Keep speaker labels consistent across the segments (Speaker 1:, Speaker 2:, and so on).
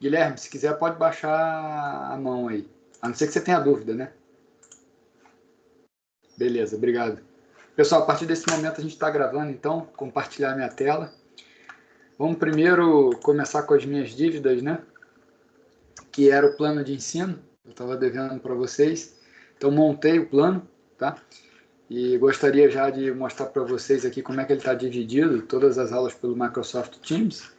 Speaker 1: Guilherme, se quiser pode baixar a mão aí. A não ser que você tenha dúvida, né? Beleza, obrigado. Pessoal, a partir desse momento a gente está gravando, então, compartilhar minha tela. Vamos primeiro começar com as minhas dívidas, né? Que era o plano de ensino, eu estava devendo para vocês. Então, montei o plano, tá? E gostaria já de mostrar para vocês aqui como é que ele está dividido, todas as aulas pelo Microsoft Teams.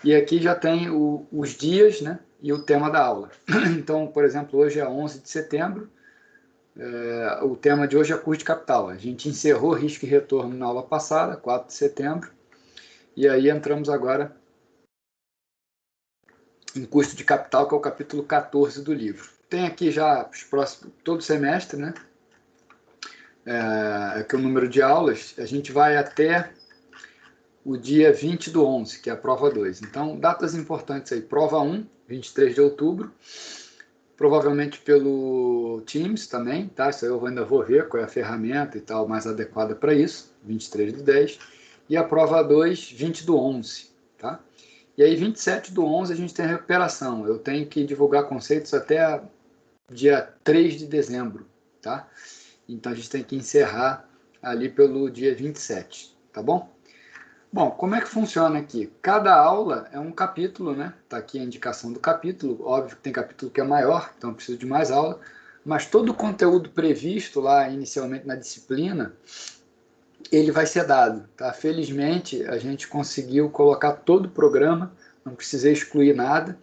Speaker 1: E aqui já tem os dias, né? E o tema da aula. Então, por exemplo, hoje é 11 de setembro. O tema de hoje é custo de capital. A gente encerrou risco e retorno na aula passada, 4 de setembro. E aí entramos agora em custo de capital, que é o capítulo 14 do livro. Tem aqui já os próximos, todo semestre, né? Que é o número de aulas. A gente vai até o dia 20 do 11, que é a prova 2. Então, datas importantes aí. Prova 1, 23 de outubro. Provavelmente pelo Teams também, tá? Isso aí eu ainda vou ver qual é a ferramenta e tal mais adequada para isso. 23 do 10. E a prova 2, 20 do 11, tá? E aí, 27 do 11, a gente tem a recuperação. Eu tenho que divulgar conceitos até dia 3 de dezembro, tá? Então, a gente tem que encerrar ali pelo dia 27, tá bom? Bom, como é que funciona aqui? Cada aula é um capítulo, né? Tá aqui a indicação do capítulo. Óbvio que tem capítulo que é maior, então eu preciso de mais aula. Mas todo o conteúdo previsto lá inicialmente na disciplina, ele vai ser dado, tá? Felizmente, a gente conseguiu colocar todo o programa, não precisei excluir nada.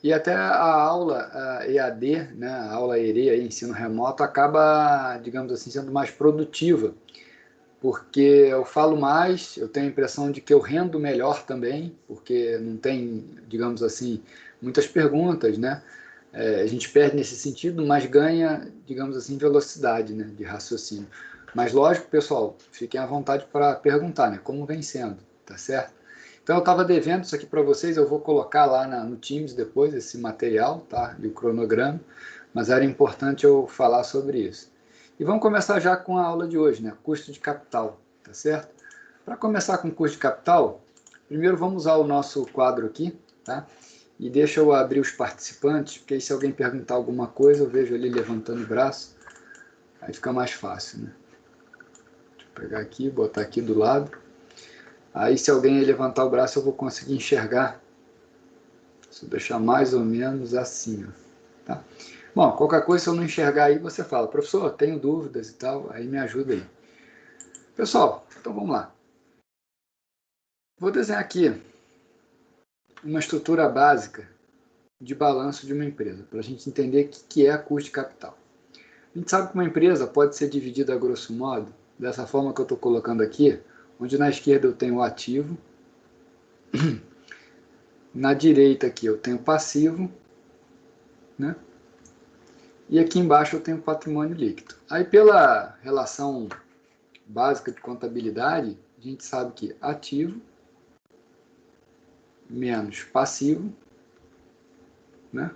Speaker 1: E até a aula a EAD, né, a aula ERE, ensino remoto, acaba, digamos assim, sendo mais produtiva, porque eu falo mais, eu tenho a impressão de que eu rendo melhor também, porque não tem, digamos assim, muitas perguntas, né? A gente perde nesse sentido, mas ganha, digamos assim, velocidade, né, de raciocínio. Mas lógico, pessoal, fiquem à vontade para perguntar, né, como vem sendo, tá certo? Então eu estava devendo isso aqui para vocês, eu vou colocar lá no Teams depois esse material, tá? E o cronograma, mas era importante eu falar sobre isso. E vamos começar já com a aula de hoje, né? Custo de capital, tá certo? Para começar com custo de capital, primeiro vamos usar o nosso quadro aqui, tá? E deixa eu abrir os participantes, porque aí se alguém perguntar alguma coisa, eu vejo ele levantando o braço, aí fica mais fácil, né? Deixa eu pegar aqui, botar aqui do lado. Aí se alguém levantar o braço, eu vou conseguir enxergar. Se eu deixar mais ou menos assim, ó, tá? Bom, qualquer coisa, se eu não enxergar aí, você fala, professor, tenho dúvidas e tal, aí me ajuda aí. Pessoal, então vamos lá. Vou desenhar aqui uma estrutura básica de balanço de uma empresa, para a gente entender o que é custo de capital. A gente sabe que uma empresa pode ser dividida a grosso modo, dessa forma que eu estou colocando aqui, onde na esquerda eu tenho o ativo, na direita aqui eu tenho o passivo, né? E aqui embaixo eu tenho o patrimônio líquido. Aí pela relação básica de contabilidade, a gente sabe que ativo menos passivo, né,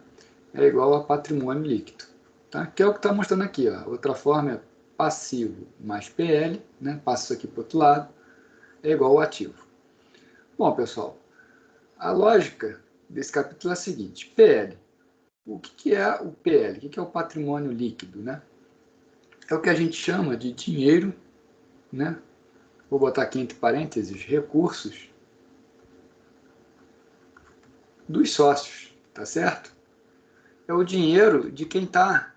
Speaker 1: é igual a patrimônio líquido. Tá? Que é o que está mostrando aqui. Ó. Outra forma é passivo mais PL, né, passa isso aqui para o outro lado, é igual ao ativo. Bom, pessoal, a lógica desse capítulo é a seguinte: PL. O que é o PL? O que é o patrimônio líquido? Né? É o que a gente chama de dinheiro, né? Vou botar aqui entre parênteses, recursos dos sócios, tá certo? É o dinheiro de quem está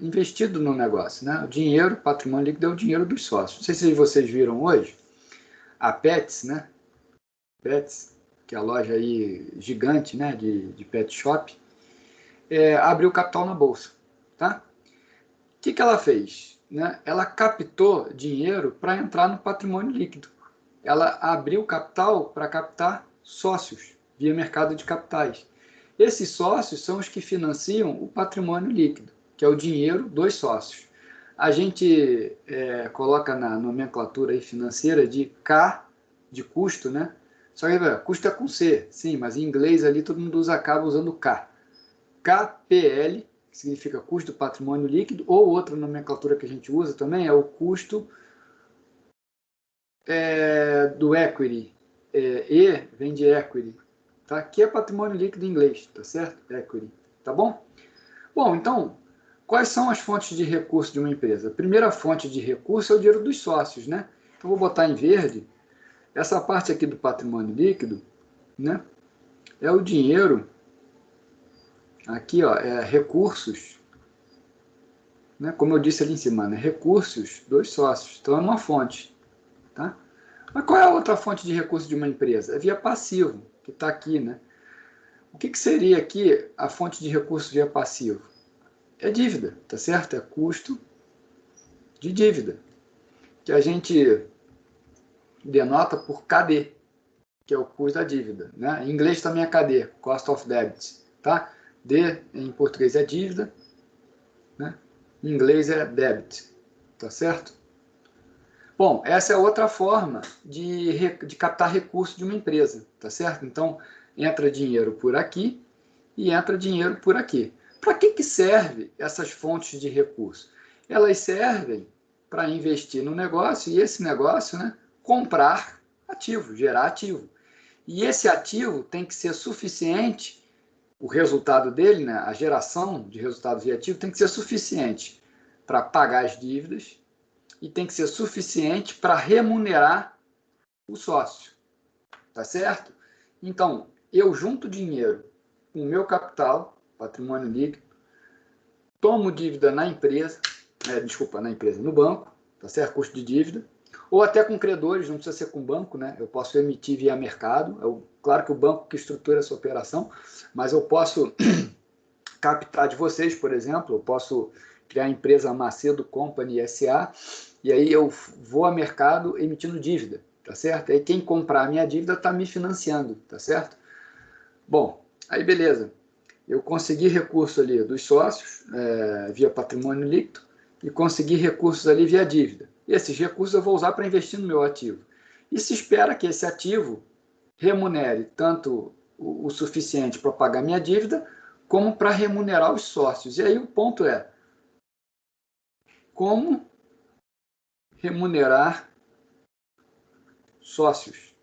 Speaker 1: investido no negócio, né? O dinheiro, patrimônio líquido, é o dinheiro dos sócios. Não sei se vocês viram hoje, a Pets, né? Pets, que é a loja aí gigante, né? De pet shop, abriu capital na bolsa, tá? O que ela fez? Né? Ela captou dinheiro para entrar no patrimônio líquido. Ela abriu capital para captar sócios via mercado de capitais. Esses sócios são os que financiam o patrimônio líquido, que é o dinheiro dos sócios. A gente coloca na nomenclatura aí financeira de K, de custo, né? Só que custo é com C, sim, mas em inglês ali todo mundo acaba usando K. KPL, que significa custo do patrimônio líquido, ou outra nomenclatura que a gente usa também é o custo do equity. E vem de equity, tá? Aqui é patrimônio líquido em inglês, tá certo? Equity, tá bom? Bom, então, quais são as fontes de recurso de uma empresa? A primeira fonte de recurso é o dinheiro dos sócios, né? Então, vou botar em verde. Essa parte aqui do patrimônio líquido, né? É o dinheiro, aqui, ó, é recursos, né? Como eu disse ali em cima, né? Recursos dos sócios. Então, é uma fonte, tá? Mas qual é a outra fonte de recurso de uma empresa? É via passivo, que está aqui, né? O que seria aqui a fonte de recurso via passivo? É dívida, tá certo? É custo de dívida, que a gente denota por KD, que é o custo da dívida, né? Em inglês também é KD, Cost of Debt, tá? D em português é dívida, né? Em inglês é debit, tá certo? Bom, essa é outra forma de captar recursos de uma empresa, tá certo? Então, entra dinheiro por aqui e entra dinheiro por aqui. Para que serve essas fontes de recurso? Elas servem para investir no negócio e esse negócio, né, comprar ativo, gerar ativo. E esse ativo tem que ser suficiente, o resultado dele, né, a geração de resultados via ativo, tem que ser suficiente para pagar as dívidas e tem que ser suficiente para remunerar o sócio. Tá certo? Então, eu junto dinheiro com o meu capital, patrimônio líquido, tomo dívida na empresa, no banco, tá certo? Custo de dívida, ou até com credores, não precisa ser com banco, né? Eu posso emitir via mercado, claro que o banco que estrutura essa operação, mas eu posso captar de vocês, por exemplo, eu posso criar a empresa Macedo Company S.A., e aí eu vou a mercado emitindo dívida, tá certo? Aí quem comprar a minha dívida está me financiando, tá certo? Bom, aí beleza. Eu consegui recurso ali dos sócios, via patrimônio líquido, e consegui recursos ali via dívida. E esses recursos eu vou usar para investir no meu ativo. E se espera que esse ativo remunere tanto o suficiente para pagar minha dívida, como para remunerar os sócios. E aí o ponto é, como remunerar sócios?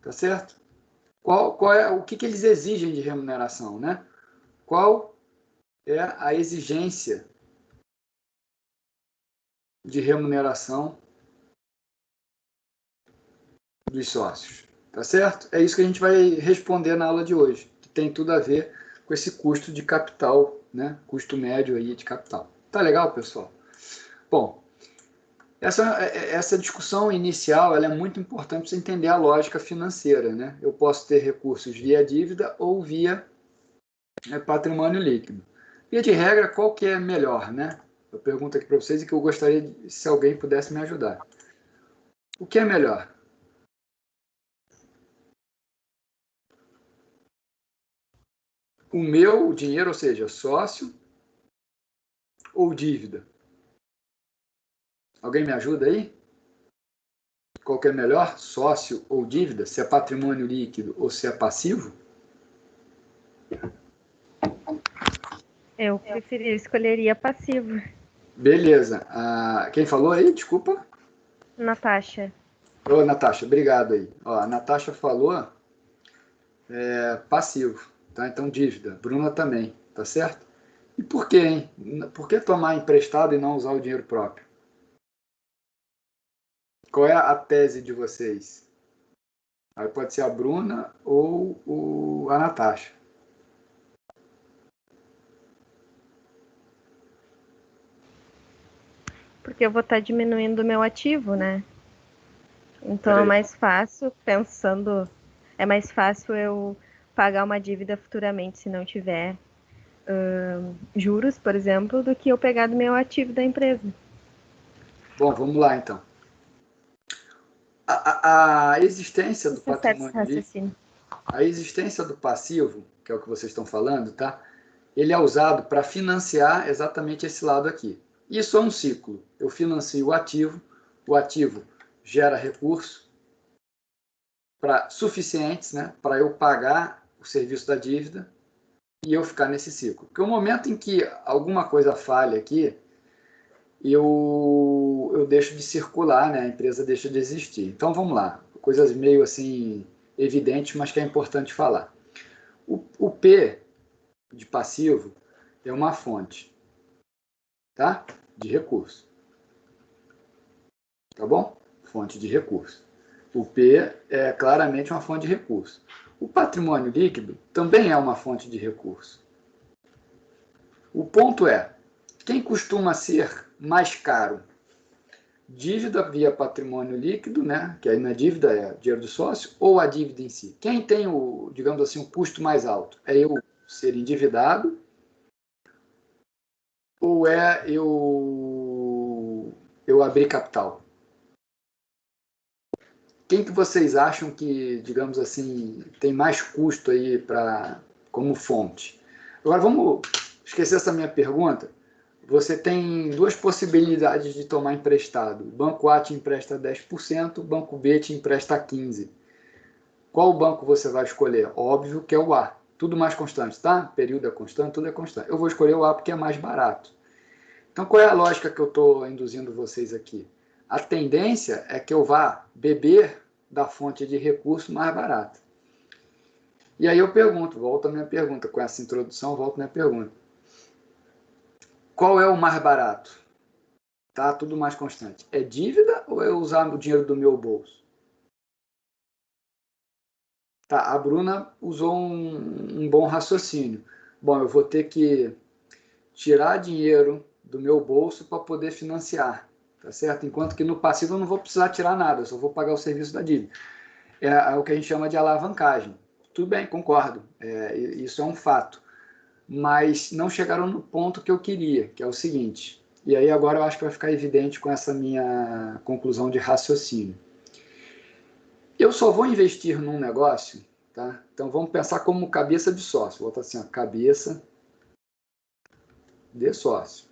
Speaker 1: Tá certo? O que eles exigem de remuneração, né? Qual é a exigência de remuneração dos sócios? Tá certo? É isso que a gente vai responder na aula de hoje, que tem tudo a ver com esse custo de capital, né? Custo médio aí de capital. Tá legal, pessoal? Bom, essa discussão inicial ela é muito importante para você entender a lógica financeira, né? Eu posso ter recursos via dívida ou via patrimônio líquido. Via de regra, qual que é melhor, né? Eu pergunto aqui para vocês e que eu gostaria se alguém pudesse me ajudar. O que é melhor? O meu dinheiro, ou seja, sócio ou dívida? Alguém me ajuda aí? Qual que é melhor? Sócio ou dívida? Se é patrimônio líquido ou se é passivo?
Speaker 2: Eu escolheria passivo.
Speaker 1: Beleza. Quem falou aí? Desculpa.
Speaker 2: Natasha.
Speaker 1: Ô, Natasha, obrigado aí. Ó, a Natasha falou passivo, tá? Então dívida. Bruna também, tá certo? E por quê, hein? Por que tomar emprestado e não usar o dinheiro próprio? Qual é a tese de vocês? Aí pode ser a Bruna ou a Natasha.
Speaker 2: Porque eu vou estar diminuindo o meu ativo, né? Então
Speaker 1: Peraí.
Speaker 2: é mais fácil, é mais fácil eu pagar uma dívida futuramente se não tiver juros, por exemplo, do que eu pegar do meu ativo da empresa.
Speaker 1: Bom, vamos lá então. A existência do patrimônio líquido, a existência do passivo, que é o que vocês estão falando, tá? Ele é usado para financiar exatamente esse lado aqui. Isso é um ciclo. Eu financio o ativo gera recurso suficientes, né, para eu pagar o serviço da dívida e eu ficar nesse ciclo. Porque o momento em que alguma coisa falha aqui, eu deixo de circular, né, a empresa deixa de existir. Então vamos lá, coisas meio assim evidentes, mas que é importante falar. O P de passivo é uma fonte, tá? De recurso. Tá bom? Fonte de recurso. O P é claramente uma fonte de recurso. O patrimônio líquido também é uma fonte de recurso. O ponto é, quem costuma ser mais caro? Dívida via patrimônio líquido, né? Que aí na dívida é dinheiro do sócio, ou a dívida em si? Quem tem o, digamos assim, o custo mais alto? É eu ser endividado ou é eu abrir capital? Quem que vocês acham que, digamos assim, tem mais custo aí como fonte? Agora vamos esquecer essa minha pergunta. Você tem duas possibilidades de tomar emprestado. O banco A te empresta 10%, o banco B te empresta 15%. Qual banco você vai escolher? Óbvio que é o A. Tudo mais constante, tá? Período é constante, tudo é constante. Eu vou escolher o A porque é mais barato. Então, qual é a lógica que eu estou induzindo vocês aqui? A tendência é que eu vá beber da fonte de recurso mais barata. E aí eu pergunto, volto à minha pergunta. Com essa introdução, volto à minha pergunta. Qual é o mais barato? Tá tudo mais constante. É dívida ou é usar o dinheiro do meu bolso? Tá, a Bruna usou um bom raciocínio. Bom, eu vou ter que tirar dinheiro do meu bolso para poder financiar, tá certo? Enquanto que no passivo eu não vou precisar tirar nada, eu só vou pagar o serviço da dívida. É o que a gente chama de alavancagem. Tudo bem, concordo, isso é um fato. Mas não chegaram no ponto que eu queria, que é o seguinte. E aí agora eu acho que vai ficar evidente com essa minha conclusão de raciocínio. Eu só vou investir num negócio, tá? Então vamos pensar como cabeça de sócio. Vou botar assim, ó, cabeça de sócio.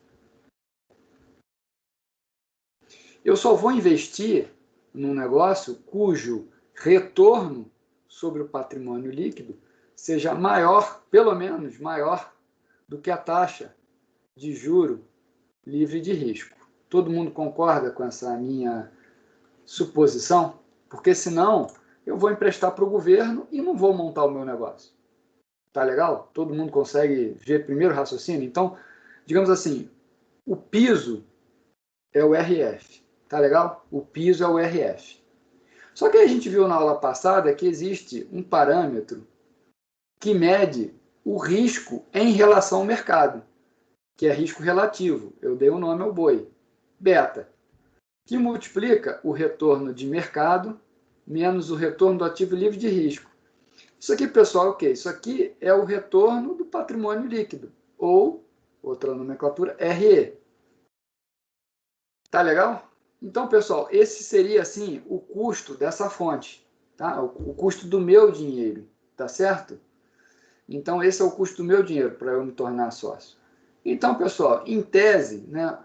Speaker 1: Eu só vou investir num negócio cujo retorno sobre o patrimônio líquido seja maior, pelo menos maior, do que a taxa de juro livre de risco. Todo mundo concorda com essa minha suposição? Porque senão eu vou emprestar para o governo e não vou montar o meu negócio. Tá legal? Todo mundo consegue ver primeiro o raciocínio? Então, digamos assim, o piso é o RF. Tá legal? O piso é o RF. Só que a gente viu na aula passada que existe um parâmetro que mede o risco em relação ao mercado, que é risco relativo. Eu dei o nome ao boi. Beta, que multiplica o retorno de mercado menos o retorno do ativo livre de risco. Isso aqui, pessoal, é o quê? Isso aqui é o retorno do patrimônio líquido, ou, outra nomenclatura, RE. Tá legal? Então, pessoal, esse seria, assim, o custo dessa fonte, tá? O custo do meu dinheiro, tá certo? Então, esse é o custo do meu dinheiro para eu me tornar sócio. Então, pessoal, em tese, né,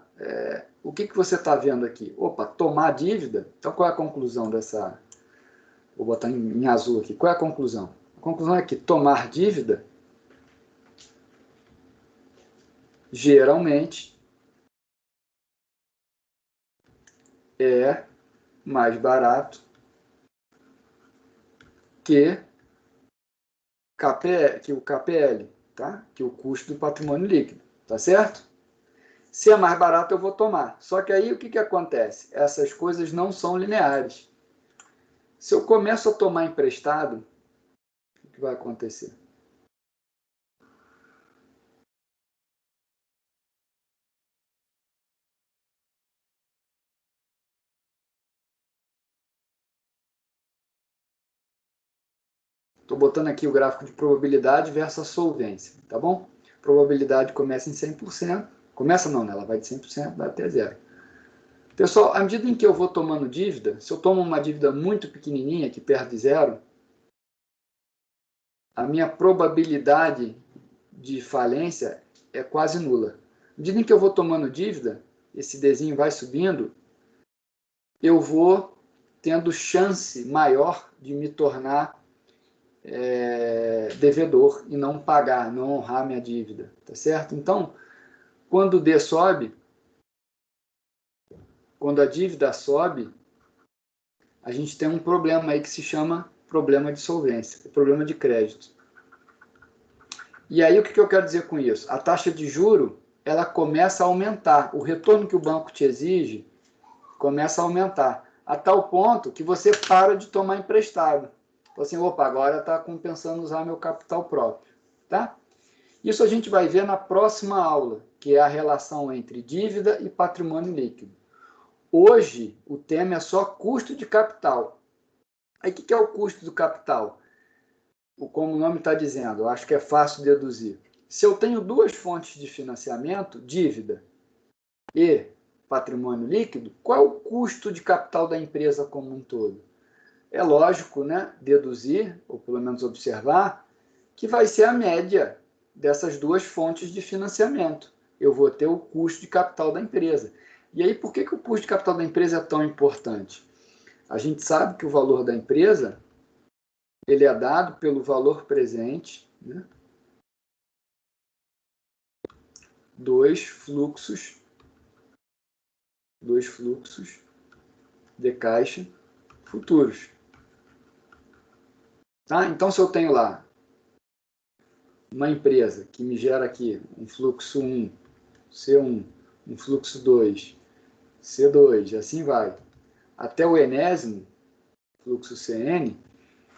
Speaker 1: o que você está vendo aqui? Opa, tomar dívida. Então, qual é a conclusão dessa... Vou botar em azul aqui. Qual é a conclusão? A conclusão é que tomar dívida geralmente é mais barato que o KPL, tá? Que o custo do patrimônio líquido, tá certo? Se é mais barato, eu vou tomar. Só que aí o que acontece? Essas coisas não são lineares. Se eu começo a tomar emprestado, o que vai acontecer? Estou botando aqui o gráfico de probabilidade versus solvência, tá bom? Probabilidade começa em 100%. Começa não, né? Ela vai de 100%, vai até zero. Pessoal, à medida em que eu vou tomando dívida, se eu tomo uma dívida muito pequenininha, que perde zero, a minha probabilidade de falência é quase nula. À medida em que eu vou tomando dívida, esse Dzinho vai subindo, eu vou tendo chance maior de me tornar devedor e não pagar, não honrar minha dívida, tá certo? Então, quando o D sobe, quando a dívida sobe, a gente tem um problema aí que se chama problema de solvência, problema de crédito. E aí, o que eu quero dizer com isso? A taxa de juro, ela começa a aumentar. O retorno que o banco te exige começa a aumentar, a tal ponto que você para de tomar emprestado. Então, assim, opa, agora está compensando usar meu capital próprio, tá? Isso a gente vai ver na próxima aula, que é a relação entre dívida e patrimônio líquido. Hoje, o tema é só custo de capital. Aí, o que é o custo do capital? Como o nome está dizendo, eu acho que é fácil deduzir. Se eu tenho duas fontes de financiamento, dívida e patrimônio líquido, qual é o custo de capital da empresa como um todo? É lógico, né, deduzir, ou pelo menos observar, que vai ser a média dessas duas fontes de financiamento. Eu vou ter o custo de capital da empresa. E aí, por que o custo de capital da empresa é tão importante? A gente sabe que o valor da empresa ele é dado pelo valor presente, né, dois fluxos de caixa futuros. Tá? Então, se eu tenho lá uma empresa que me gera aqui um fluxo 1, C1, um fluxo 2, C2, e assim vai, até o enésimo, fluxo CN,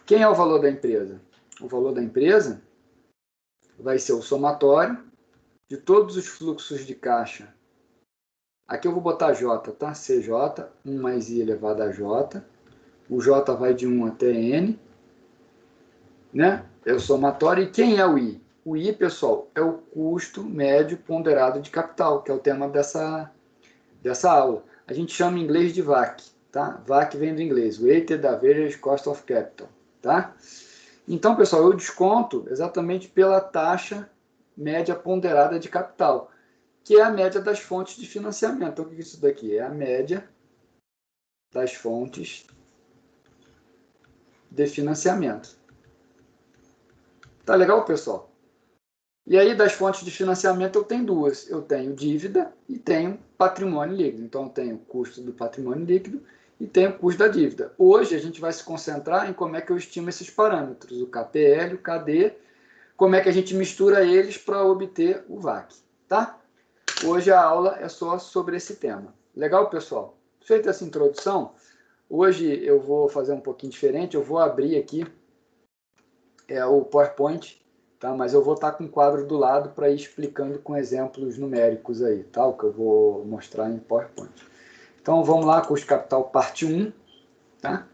Speaker 1: quem é o valor da empresa? O valor da empresa vai ser o somatório de todos os fluxos de caixa. Aqui eu vou botar J, tá? CJ, 1 mais I elevado a J. O J vai de 1 até N, né? É o somatório. E quem é o I? O I, pessoal, é o custo médio ponderado de capital, que é o tema dessa aula. A gente chama em inglês de VAC, tá? VAC vem do inglês, Weighted Average Cost of Capital, tá? Então, pessoal, eu desconto exatamente pela taxa média ponderada de capital, que é a média das fontes de financiamento. Então, o que é isso daqui? É a média das fontes de financiamento. Tá legal, pessoal? E aí, das fontes de financiamento, eu tenho duas. Eu tenho dívida e tenho patrimônio líquido. Então, eu tenho o custo do patrimônio líquido e tenho o custo da dívida. Hoje, a gente vai se concentrar em como é que eu estimo esses parâmetros, o KPL, o KD, como é que a gente mistura eles para obter o VAC, tá? Hoje a aula é só sobre esse tema. Legal, pessoal? Feita essa introdução, hoje eu vou fazer um pouquinho diferente, eu vou abrir aqui o PowerPoint, tá? Mas eu vou estar com um quadro do lado para ir explicando com exemplos numéricos aí, tá? O que eu vou mostrar em PowerPoint. Então vamos lá, custo de capital parte 1, tá?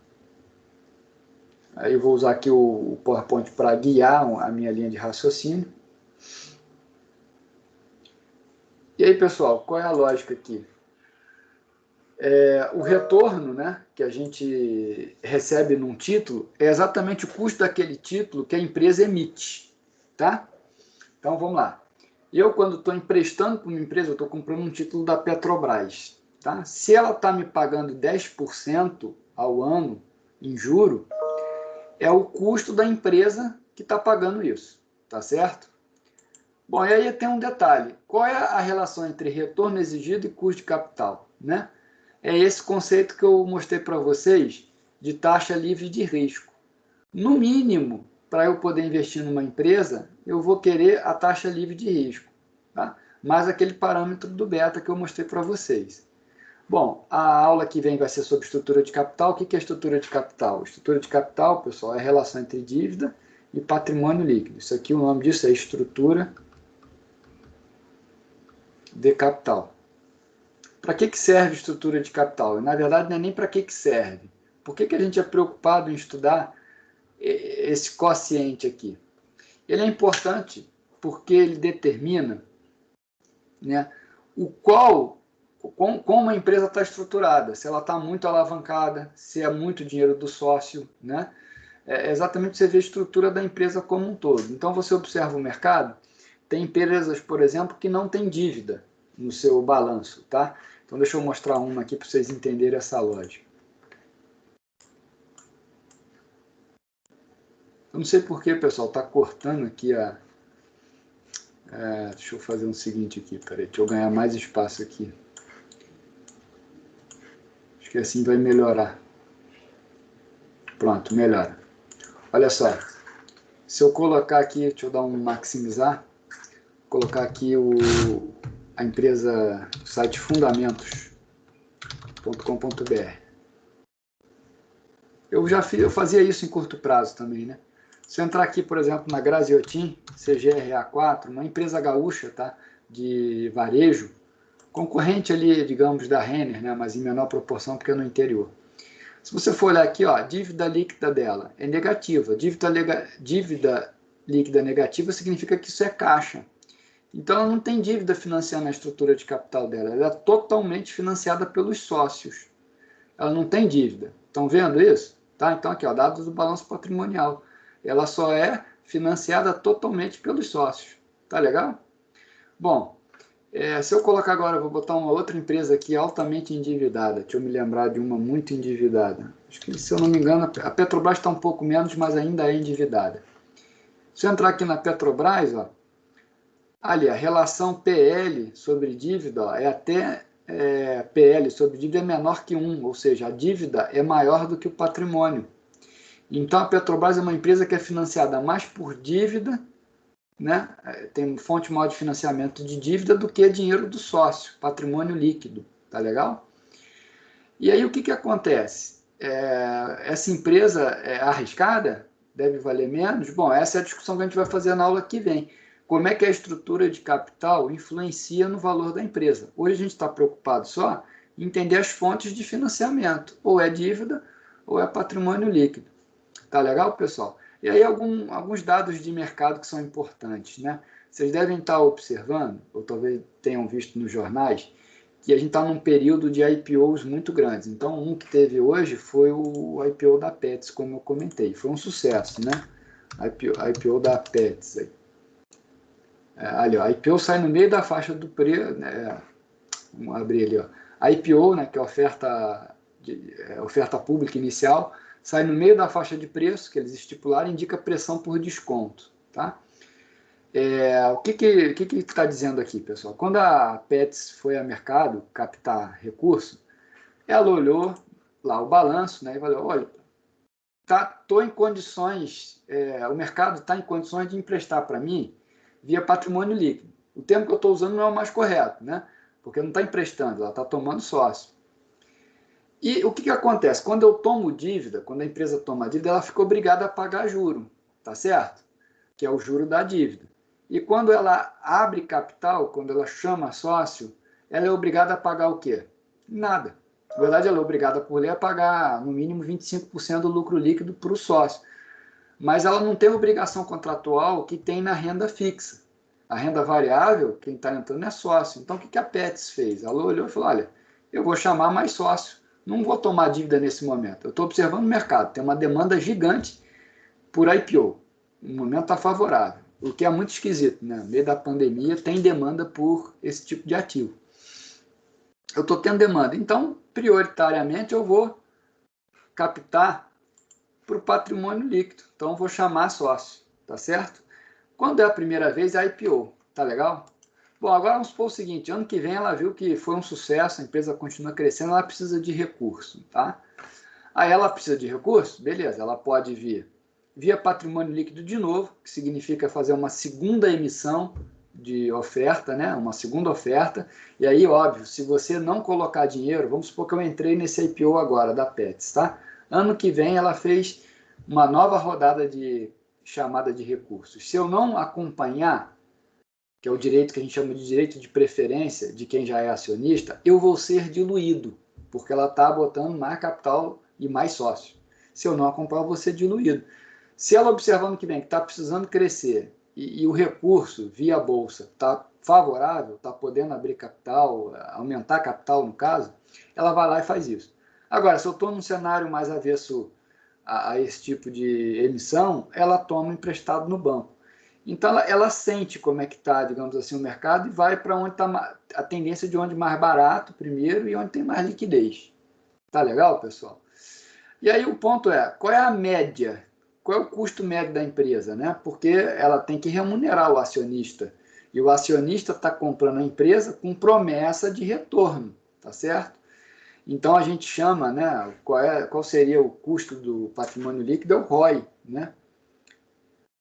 Speaker 1: Aí eu vou usar aqui o PowerPoint para guiar a minha linha de raciocínio. E aí, pessoal, qual é a lógica aqui? O retorno, né, que a gente recebe num título é exatamente o custo daquele título que a empresa emite, tá? Então, vamos lá. Eu, quando estou emprestando para uma empresa, eu estou comprando um título da Petrobras, tá? Se ela está me pagando 10% ao ano em juro, é o custo da empresa que está pagando isso, tá certo? Bom, e aí tem um detalhe. Qual é a relação entre retorno exigido e custo de capital, né? É esse conceito que eu mostrei para vocês de taxa livre de risco. No mínimo, para eu poder investir numa empresa, eu vou querer a taxa livre de risco, tá? Mais aquele parâmetro do beta que eu mostrei para vocês. Bom, a aula que vem vai ser sobre estrutura de capital. O que é estrutura de capital? Estrutura de capital, pessoal, é a relação entre dívida e patrimônio líquido. Isso aqui, o nome disso é estrutura de capital. Para que serve estrutura de capital? Na verdade, não é nem para que serve. Por que a gente é preocupado em estudar esse quociente aqui? Ele é importante porque ele determina, né, como a empresa está estruturada, se ela está muito alavancada, se é muito dinheiro do sócio, né? É exatamente você vê a estrutura da empresa como um todo. Então, você observa o mercado, tem empresas, por exemplo, que não tem dívida no seu balanço, tá? Então, deixa eu mostrar uma aqui para vocês entenderem essa lógica. Eu não sei porquê, pessoal, está cortando aqui deixa eu fazer o seguinte aqui, peraí, deixa eu ganhar mais espaço aqui. Acho que assim vai melhorar. Pronto, melhora. Olha só, se eu colocar aqui, deixa eu dar um maximizar, colocar aqui a empresa, o site fundamentos.com.br. Eu fazia isso em curto prazo também, né? Se eu entrar aqui, por exemplo, na Graziotin, CGRA4, uma empresa gaúcha, tá? De varejo, concorrente ali, digamos, da Renner, né? Mas em menor proporção porque é no interior. Se você for olhar aqui, ó, a dívida líquida dela é negativa. Dívida líquida negativa significa que isso é caixa. Então, ela não tem dívida financiando a estrutura de capital dela. Ela é totalmente financiada pelos sócios. Ela não tem dívida. Estão vendo isso? Tá? Então, aqui, ó, dados do balanço patrimonial. Ela só é financiada totalmente pelos sócios. Tá legal? Bom, se eu colocar agora, eu vou botar uma outra empresa aqui altamente endividada. Deixa eu me lembrar de uma muito endividada. Acho que, se eu não me engano, a Petrobras está um pouco menos, mas ainda é endividada. Se eu entrar aqui na Petrobras, ó, ali, a relação PL sobre dívida, ó, PL sobre dívida é menor que 1, ou seja, a dívida é maior do que o patrimônio. Então, a Petrobras é uma empresa que é financiada mais por dívida, né? Tem fonte maior de financiamento de dívida do que dinheiro do sócio, patrimônio líquido, tá legal? E aí o que acontece? Essa empresa é arriscada? Deve valer menos? Bom, essa é a discussão que a gente vai fazer na aula que vem. Como é que a estrutura de capital influencia no valor da empresa? Hoje a gente está preocupado só em entender as fontes de financiamento, ou é dívida ou é patrimônio líquido. Tá legal, pessoal? E aí alguns dados de mercado que são importantes, né? Vocês devem estar observando, ou talvez tenham visto nos jornais, que a gente está num período de IPOs muito grandes. Então, um que teve hoje foi o IPO da Pets, como eu comentei. Foi um sucesso, né? IPO da Pets. Ali, ó, a IPO sai no meio da faixa do preço, né? Vamos abrir ali, ó. A IPO, né, que é a oferta pública inicial, sai no meio da faixa de preço que eles estipularam, indica pressão por desconto, tá? O que está dizendo aqui, pessoal? Quando a Pets foi ao mercado captar recurso, ela olhou lá o balanço, né, e falou, olha, tô em condições, o mercado está em condições de emprestar para mim via patrimônio líquido. O termo que eu estou usando não é o mais correto, né? Porque não está emprestando, ela está tomando sócio. E o que acontece? Quando eu tomo dívida, quando a empresa toma dívida, ela fica obrigada a pagar juro, tá certo? Que é o juro da dívida. E quando ela abre capital, quando ela chama sócio, ela é obrigada a pagar o quê? Nada. Na verdade, ela é obrigada por lei a pagar no mínimo 25% do lucro líquido para o sócio. Mas ela não tem obrigação contratual que tem na renda fixa. A renda variável, quem está entrando é sócio. Então, o que a Pets fez? Ela olhou e falou, olha, eu vou chamar mais sócio. Não vou tomar dívida nesse momento. Eu estou observando o mercado. Tem uma demanda gigante por IPO. O momento está favorável. O que é muito esquisito, né? No meio da pandemia, tem demanda por esse tipo de ativo. Eu estou tendo demanda. Então, prioritariamente, eu vou captar para o patrimônio líquido. Então, eu vou chamar sócio. Tá certo? Quando é a primeira vez, é IPO. Tá legal? Bom, agora vamos supor o seguinte, ano que vem ela viu que foi um sucesso, a empresa continua crescendo, ela precisa de recurso, tá? Aí ela precisa de recurso? Beleza, ela pode vir via patrimônio líquido de novo, que significa fazer uma segunda emissão de oferta, né? Uma segunda oferta, e aí, óbvio, se você não colocar dinheiro, vamos supor que eu entrei nesse IPO agora, da Pets, tá? Ano que vem ela fez uma nova rodada de chamada de recursos. Se eu não acompanhar, que é o direito que a gente chama de direito de preferência de quem já é acionista, eu vou ser diluído, porque ela está botando mais capital e mais sócio. Se eu não acompanhar, eu vou ser diluído. Se ela observando que vem, que está precisando crescer, e o recurso via bolsa está favorável, está podendo abrir capital, aumentar capital no caso, ela vai lá e faz isso. Agora, se eu estou num cenário mais avesso a esse tipo de emissão, ela toma emprestado no banco. Então, ela sente como é que está, digamos assim, o mercado e vai para onde está a tendência de onde mais barato primeiro e onde tem mais liquidez. Tá legal, pessoal? E aí o ponto é, qual é a média? Qual é o custo médio da empresa, né? Porque ela tem que remunerar o acionista. E o acionista está comprando a empresa com promessa de retorno, tá certo? Então, a gente chama, né? Qual seria o custo do patrimônio líquido? É o ROI, né?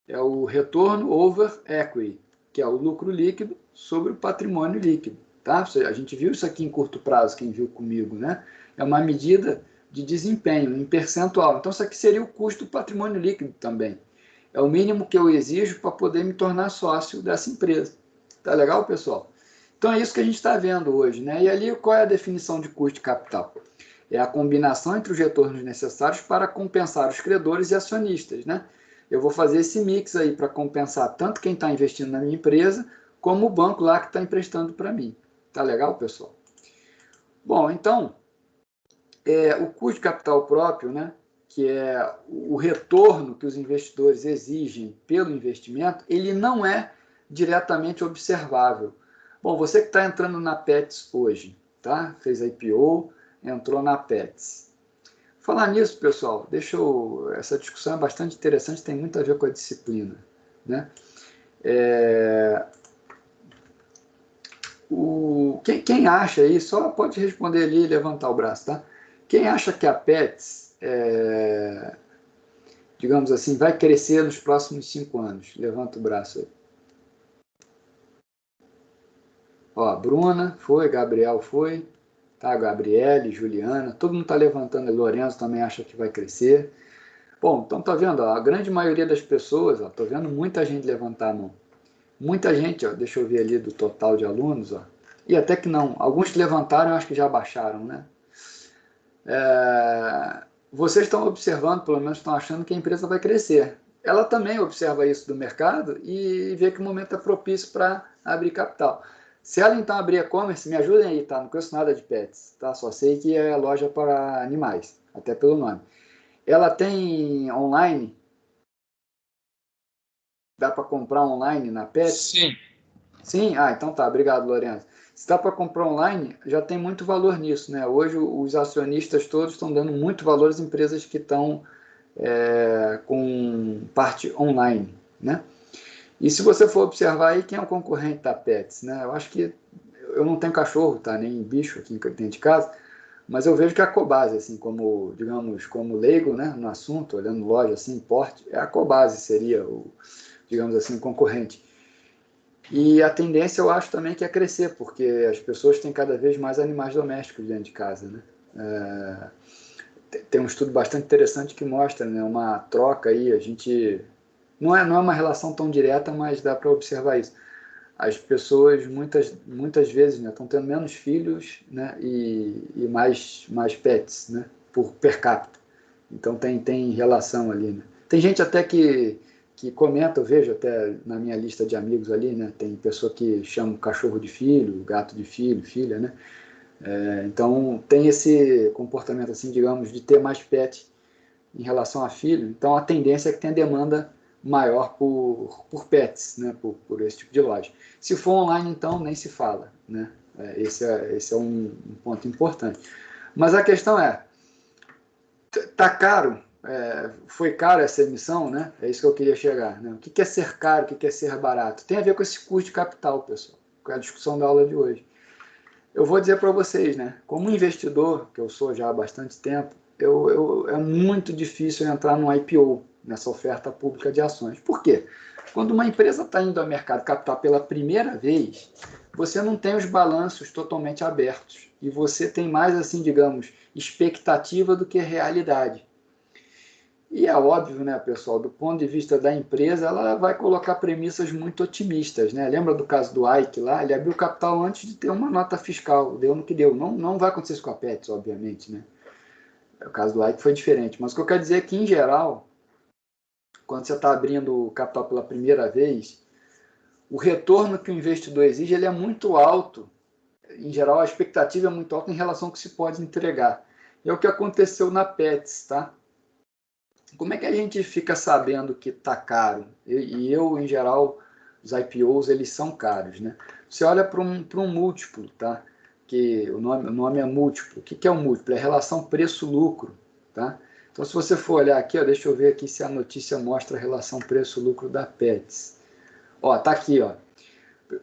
Speaker 1: É o retorno over equity, que é o lucro líquido sobre o patrimônio líquido. Tá? A gente viu isso aqui em curto prazo, quem viu comigo, né? É uma medida de desempenho em percentual. Então, isso aqui seria o custo do patrimônio líquido também. É o mínimo que eu exijo para poder me tornar sócio dessa empresa. Tá legal, pessoal? Então, é isso que a gente está vendo hoje, né? E ali, qual é a definição de custo de capital? É a combinação entre os retornos necessários para compensar os credores e acionistas, né? Eu vou fazer esse mix aí para compensar tanto quem está investindo na minha empresa, como o banco lá que está emprestando para mim. Tá legal, pessoal? Bom, então, o custo de capital próprio, né, que é o retorno que os investidores exigem pelo investimento, ele não é diretamente observável. Bom, você que está entrando na Pets hoje, tá? Fez a IPO, entrou na Pets. Falar nisso, pessoal, essa discussão é bastante interessante, tem muito a ver com a disciplina, né? Quem acha aí, só pode responder ali e levantar o braço, tá? Quem acha que a Pets, digamos assim, vai crescer nos próximos 5 anos? Levanta o braço aí. Ó, Bruna foi, Gabriel foi, tá? Gabriele, Juliana, todo mundo está levantando, Lorenzo também acha que vai crescer. Bom, então tá vendo, ó, a grande maioria das pessoas, ó, tô vendo muita gente levantar a mão. Muita gente, ó, deixa eu ver ali do total de alunos, ó, e até que não, alguns que levantaram, eu acho que já baixaram, né? Vocês estão observando, pelo menos estão achando que a empresa vai crescer. Ela também observa isso do mercado e vê que o momento é propício para abrir capital. Se ela então abrir e-commerce, me ajudem aí, tá? Não conheço nada de pets, tá? Só sei que é loja para animais, até pelo nome. Ela tem online? Dá para comprar online na Pets?
Speaker 3: Sim.
Speaker 1: Sim? Ah, então tá. Obrigado, Lourenço. Se dá para comprar online, já tem muito valor nisso, né? Hoje os acionistas todos estão dando muito valor às empresas que estão com parte online, né? E se você for observar aí, quem é o concorrente da Pets, né? Eu acho que eu não tenho cachorro, tá? Nem bicho aqui dentro de casa, mas eu vejo que a Cobase, assim, como, digamos, como leigo, né, no assunto, olhando loja, assim, porte, a Cobase seria o, digamos assim, o concorrente. E a tendência eu acho também que é crescer, porque as pessoas têm cada vez mais animais domésticos dentro de casa, né? Tem um estudo bastante interessante que mostra, né, uma troca aí, a gente... não é uma relação tão direta, mas dá para observar isso. As pessoas, muitas vezes, né, estão tendo menos filhos, né, e mais pets, né, per capita. Então tem relação ali, né? Tem gente até que comenta, eu vejo até na minha lista de amigos ali, né? Tem pessoa que chama o cachorro de filho, gato de filho, filha, né? Então tem esse comportamento assim, digamos, de ter mais pet em relação a filho. Então a tendência é que tenha demanda maior por pets, né? Por esse tipo de loja. Se for online, então nem se fala, né? Esse é um ponto importante. Mas a questão tá caro, foi caro essa emissão, né? É isso que eu queria chegar, né? O que é ser caro, o que é ser barato? Tem a ver com esse custo de capital, pessoal, com a discussão da aula de hoje. Eu vou dizer para vocês, né? Como investidor, que eu sou já há bastante tempo, é muito difícil entrar no IPO, nessa oferta pública de ações. Por quê? Quando uma empresa está indo ao mercado capital pela primeira vez, você não tem os balanços totalmente abertos e você tem mais, assim, digamos, expectativa do que realidade. E é óbvio, né, pessoal, do ponto de vista da empresa, ela vai colocar premissas muito otimistas, né? Lembra do caso do Ike lá? Ele abriu capital antes de ter uma nota fiscal, deu no que deu. Não vai acontecer isso com a Pets, obviamente, né? O caso do Ike foi diferente. Mas o que eu quero dizer é que, em geral, quando você está abrindo o capital pela primeira vez, o retorno que o investidor exige ele é muito alto. Em geral, a expectativa é muito alta em relação ao que se pode entregar. É o que aconteceu na Pets, tá? Como é que a gente fica sabendo que está caro? Em geral, os IPOs eles são caros, né? Você olha para um múltiplo, tá? Que o nome é múltiplo. O que é um múltiplo? É relação preço-lucro, tá? Então, se você for olhar aqui, ó, deixa eu ver aqui se a notícia mostra a relação preço-lucro da Pets. Ó, tá aqui, ó.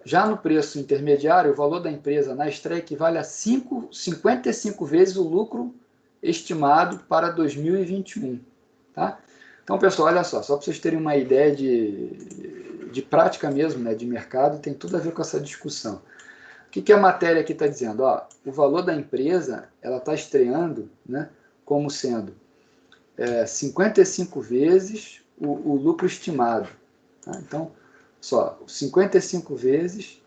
Speaker 1: Já no preço intermediário, o valor da empresa na estreia equivale a 55 vezes o lucro estimado para 2021. Tá? Então, pessoal, olha só para vocês terem uma ideia de prática mesmo, né, de mercado, tem tudo a ver com essa discussão. O que a matéria aqui está dizendo? Ó, o valor da empresa, ela está estreando, né, como sendo 55 vezes o lucro estimado. Tá? Então, só 55 vezes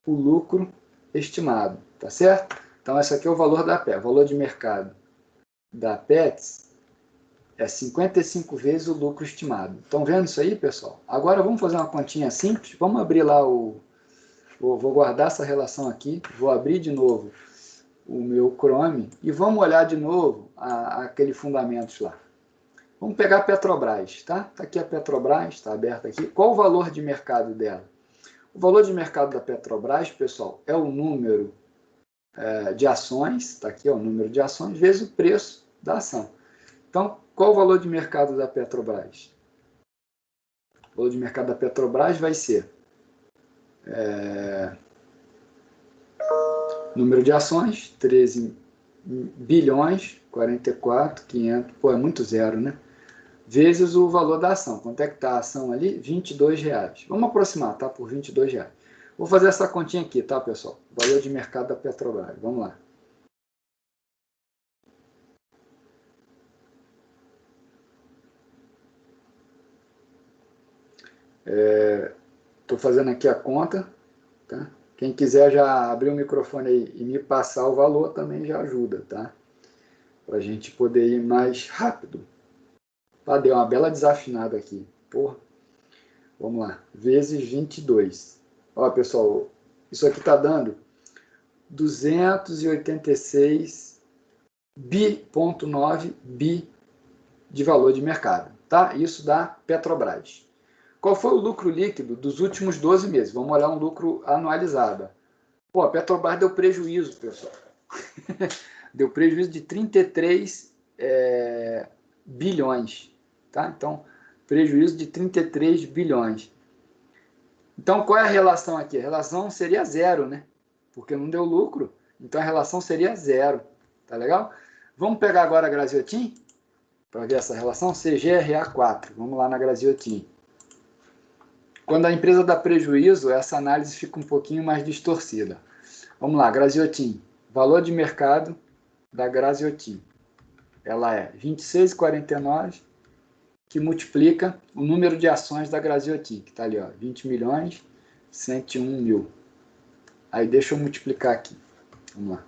Speaker 1: o lucro estimado, tá certo? Então, esse aqui é o valor da PET, o valor de mercado da Pets é 55 vezes o lucro estimado. Estão vendo isso aí, pessoal? Agora vamos fazer uma continha simples. Vamos abrir lá vou guardar essa relação aqui. Vou abrir de novo o meu Chrome e vamos olhar de novo aquele fundamentos lá. Vamos pegar a Petrobras, tá? Está aqui a Petrobras, está aberta aqui. Qual o valor de mercado dela? O valor de mercado da Petrobras, pessoal, é o número de ações, está aqui, ó, o número de ações, vezes o preço da ação. Então, qual o valor de mercado da Petrobras? O valor de mercado da Petrobras vai ser número de ações, 13 bilhões, 44, 500, pô, é muito zero, né? Vezes o valor da ação. Quanto é que está a ação ali? R$22. Vamos aproximar, tá? Por R$22. Vou fazer essa continha aqui, tá, pessoal? Valor de mercado da Petrobras. Vamos lá. Estou fazendo aqui a conta, tá? Quem quiser já abrir o microfone aí e me passar o valor também já ajuda, tá? Para a gente poder ir mais rápido. Tá, deu uma bela desafinada aqui. Porra. Vamos lá. Vezes 22. Ó, pessoal, isso aqui está dando 286,9 bi de valor de mercado, tá? Isso da Petrobras. Qual foi o lucro líquido dos últimos 12 meses? Vamos olhar um lucro anualizado. Pô, a Petrobras deu prejuízo, pessoal. Deu prejuízo de 33 bilhões, tá? Então, prejuízo de 33 bilhões. Então, qual é a relação aqui? A relação seria zero, né? Porque não deu lucro, então a relação seria zero. Tá legal? Vamos pegar agora a Graziotin para ver essa relação. CGRA4. Vamos lá na Graziotin. Quando a empresa dá prejuízo, essa análise fica um pouquinho mais distorcida. Vamos lá, Graziotin. Valor de mercado da Graziotin. Ela é 26,49, que multiplica o número de ações da Graziotin, que está ali, ó, 20 milhões, 101 mil. Aí deixa eu multiplicar aqui. Vamos lá.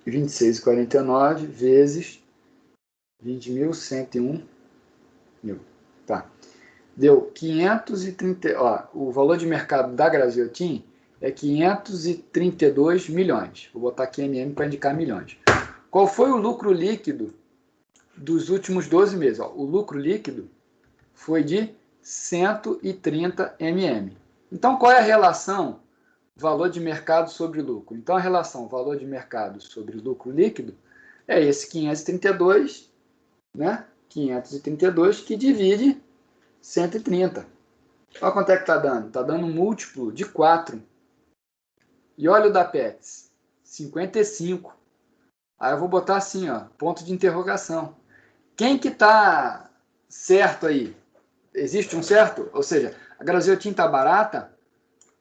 Speaker 1: 26,49 vezes 20.101 mil. Tá. Deu 530, ó, o valor de mercado da Graziotin é 532 milhões. Vou botar aqui MM para indicar milhões. Qual foi o lucro líquido dos últimos 12 meses? Ó, o lucro líquido foi de 130 MM. Então, qual é a relação valor de mercado sobre lucro? Então, a relação valor de mercado sobre lucro líquido é esse 532, né? 532 que divide 130. Olha quanto é que está dando. Está dando um múltiplo de 4. E olha o da Pets, 55. Aí eu vou botar assim, ó, ponto de interrogação. Quem que está certo aí? Existe um certo? Ou seja, a Graziotin está barata?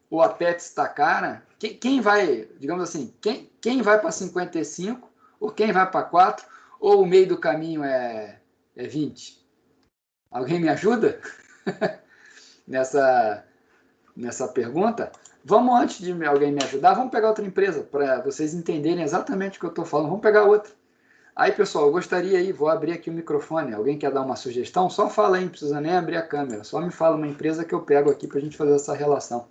Speaker 1: Ou a Pets está cara? Quem vai, digamos assim, quem vai para 55? Ou quem vai para 4? Ou o meio do caminho é 20? Alguém me ajuda? nessa pergunta? Vamos, antes de alguém me ajudar, vamos pegar outra empresa, para vocês entenderem exatamente o que eu estou falando. Vamos pegar outra. Aí, pessoal, eu gostaria aí, vou abrir aqui o microfone. Alguém quer dar uma sugestão? Só fala aí, não precisa nem abrir a câmera. Só me fala uma empresa que eu pego aqui para a gente fazer essa relação.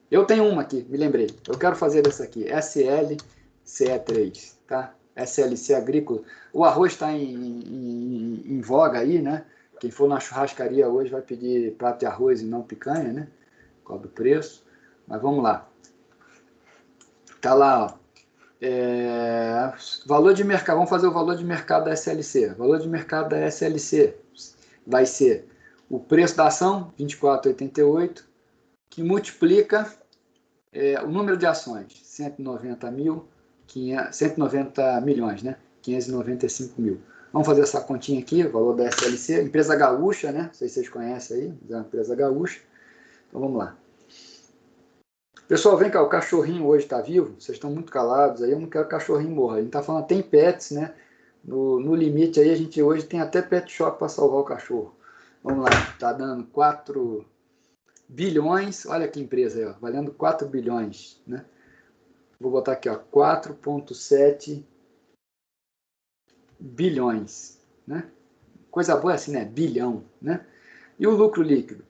Speaker 1: Eu tenho uma aqui, me lembrei. Eu quero fazer essa aqui, SLCE3, tá? SLC Agrícola. O arroz está em voga aí, né? Quem for na churrascaria hoje vai pedir prato de arroz e não picanha, né? Cobre o preço. Mas vamos lá. Tá lá, ó. Valor de mercado. Vamos fazer o valor de mercado da SLC. O valor de mercado da SLC vai ser o preço da ação, 24,88, que multiplica o número de ações, 190 milhões, né? 595 mil. Vamos fazer essa continha aqui, o valor da SLC, empresa gaúcha, né? Não sei se vocês conhecem aí, é uma empresa gaúcha. Então vamos lá. Pessoal, vem cá, o cachorrinho hoje está vivo? Vocês estão muito calados aí, eu não quero que o cachorrinho morra. A gente está falando, tem pets, né? No limite aí, a gente hoje tem até pet shop para salvar o cachorro. Vamos lá, está dando 4 bilhões, olha que empresa aí, ó, valendo 4 bilhões, né? Vou botar aqui, ó, 4,7 bilhões, né? Coisa boa assim, né? Bilhão, né? E o lucro líquido,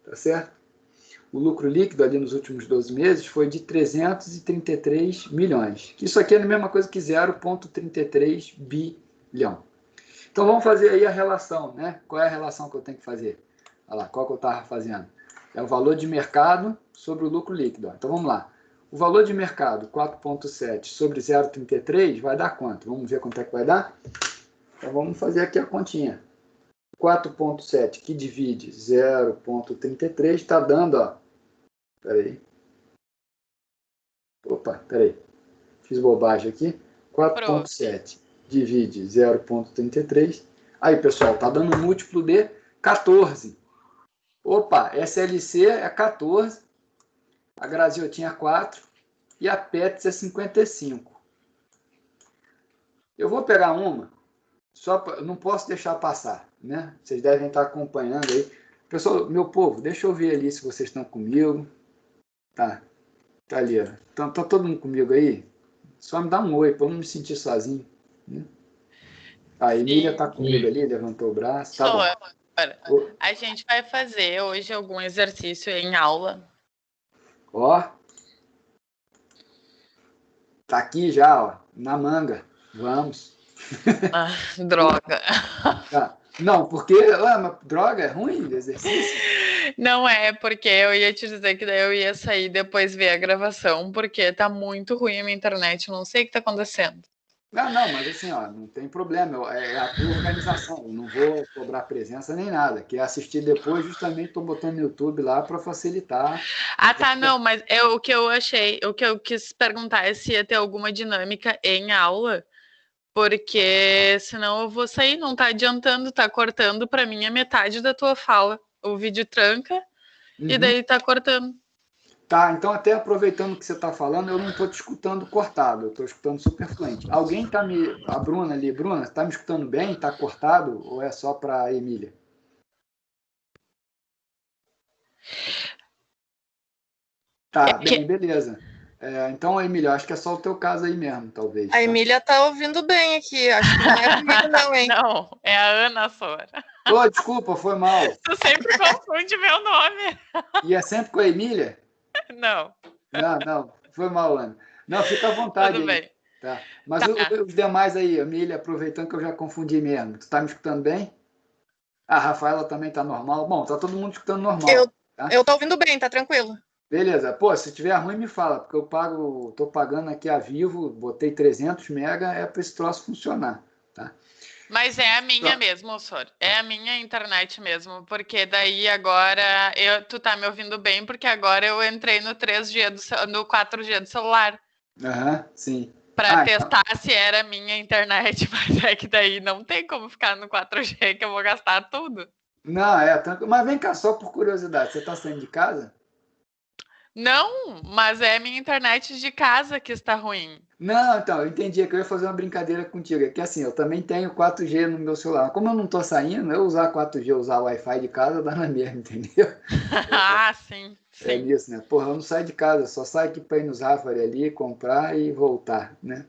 Speaker 1: tá certo? O lucro líquido ali nos últimos 12 meses foi de 333 milhões. Isso aqui é a mesma coisa que 0,33 bilhão. Então vamos fazer aí a relação, né? Qual é a relação que eu tenho que fazer? Olha lá, qual que eu estava fazendo? É o valor de mercado sobre o lucro líquido. Então vamos lá. O valor de mercado, 4,7 sobre 0,33, vai dar quanto? Vamos ver quanto é que vai dar? Então vamos fazer aqui a continha. 4,7 que divide 0,33 está dando, ó. Peraí. Opa, peraí. Fiz bobagem aqui. 4,7 divide 0,33. Aí, pessoal, está dando um múltiplo de 14. Opa, SLC é 14. A Grasil tinha 4. E a Pets é 55. Eu vou pegar uma. Não posso deixar passar, né? Vocês devem estar acompanhando aí. Pessoal, meu povo, deixa eu ver ali se vocês estão comigo. Tá ali, ó. Então, tá todo mundo comigo aí? Só me dá um oi, para eu não me sentir sozinho. Né? A Emília tá comigo ali, levantou o braço. Tá bom.
Speaker 3: A gente vai fazer hoje algum exercício em aula.
Speaker 1: Ó. Tá aqui já, ó, na manga. Vamos.
Speaker 3: Droga.
Speaker 1: Tá. Não, porque droga é ruim de exercício?
Speaker 3: Não é, porque eu ia te dizer que daí eu ia sair depois ver a gravação, porque tá muito ruim a minha internet, eu não sei o que tá acontecendo.
Speaker 1: Não, mas assim, ó, não tem problema, é a tua organização, eu não vou cobrar presença nem nada, que assistir depois justamente estou botando no YouTube lá para facilitar.
Speaker 3: Ah, tá, não, mas o que eu quis perguntar é se ia ter alguma dinâmica em aula, porque senão eu vou sair, não tá adiantando, tá cortando para mim a metade da tua fala. O vídeo tranca e daí tá cortando.
Speaker 1: Tá, então até aproveitando que você está falando, eu não estou te escutando cortado, eu estou escutando super fluente. Alguém tá a Bruna ali, Bruna, está me escutando bem? Está cortado ou é só para a Emília? Tá, bem, beleza. Então, Emília, acho que é só o teu caso aí mesmo, talvez.
Speaker 4: A Emília tá ouvindo bem aqui, acho que não é comigo não, hein?
Speaker 3: Não, é a Ana Sora.
Speaker 1: Ô, desculpa, foi mal.
Speaker 3: Tu sempre confunde meu nome.
Speaker 1: E é sempre com a Emília?
Speaker 3: Não.
Speaker 1: Não, foi mal, Ana. Não, fica à vontade.
Speaker 3: Tudo
Speaker 1: aí.
Speaker 3: bem.
Speaker 1: Tá. Mas os demais aí, Emília, aproveitando que eu já confundi mesmo. Tu tá me escutando bem? A Rafaela também tá normal? Bom, tá todo mundo escutando normal.
Speaker 4: Eu tô ouvindo bem, tá tranquilo.
Speaker 1: Beleza. Pô, se tiver ruim, me fala, porque tô pagando aqui a Vivo, botei 300 mega, é para esse troço funcionar, tá?
Speaker 3: Mas é a minha mesmo, Sor. É a minha internet mesmo, porque daí agora tu tá me ouvindo bem, porque agora eu entrei no 3G no 4G do celular.
Speaker 1: Sim.
Speaker 3: Para testar se era a minha internet, mas é que daí não tem como ficar no 4G, que eu vou gastar tudo.
Speaker 1: Não, tranquilo. Mas vem cá, só por curiosidade, você tá saindo de casa?
Speaker 3: Não, mas é a minha internet de casa que está ruim.
Speaker 1: Não, então, eu entendi que eu ia fazer uma brincadeira contigo. É que assim, eu também tenho 4G no meu celular. Como eu não tô saindo, eu usar 4G, usar Wi-Fi de casa, dá na mesma, entendeu?
Speaker 3: Sim.
Speaker 1: É isso, né? Porra, eu não saio de casa, só saio aqui para ir nos Rafari ali, comprar e voltar, né?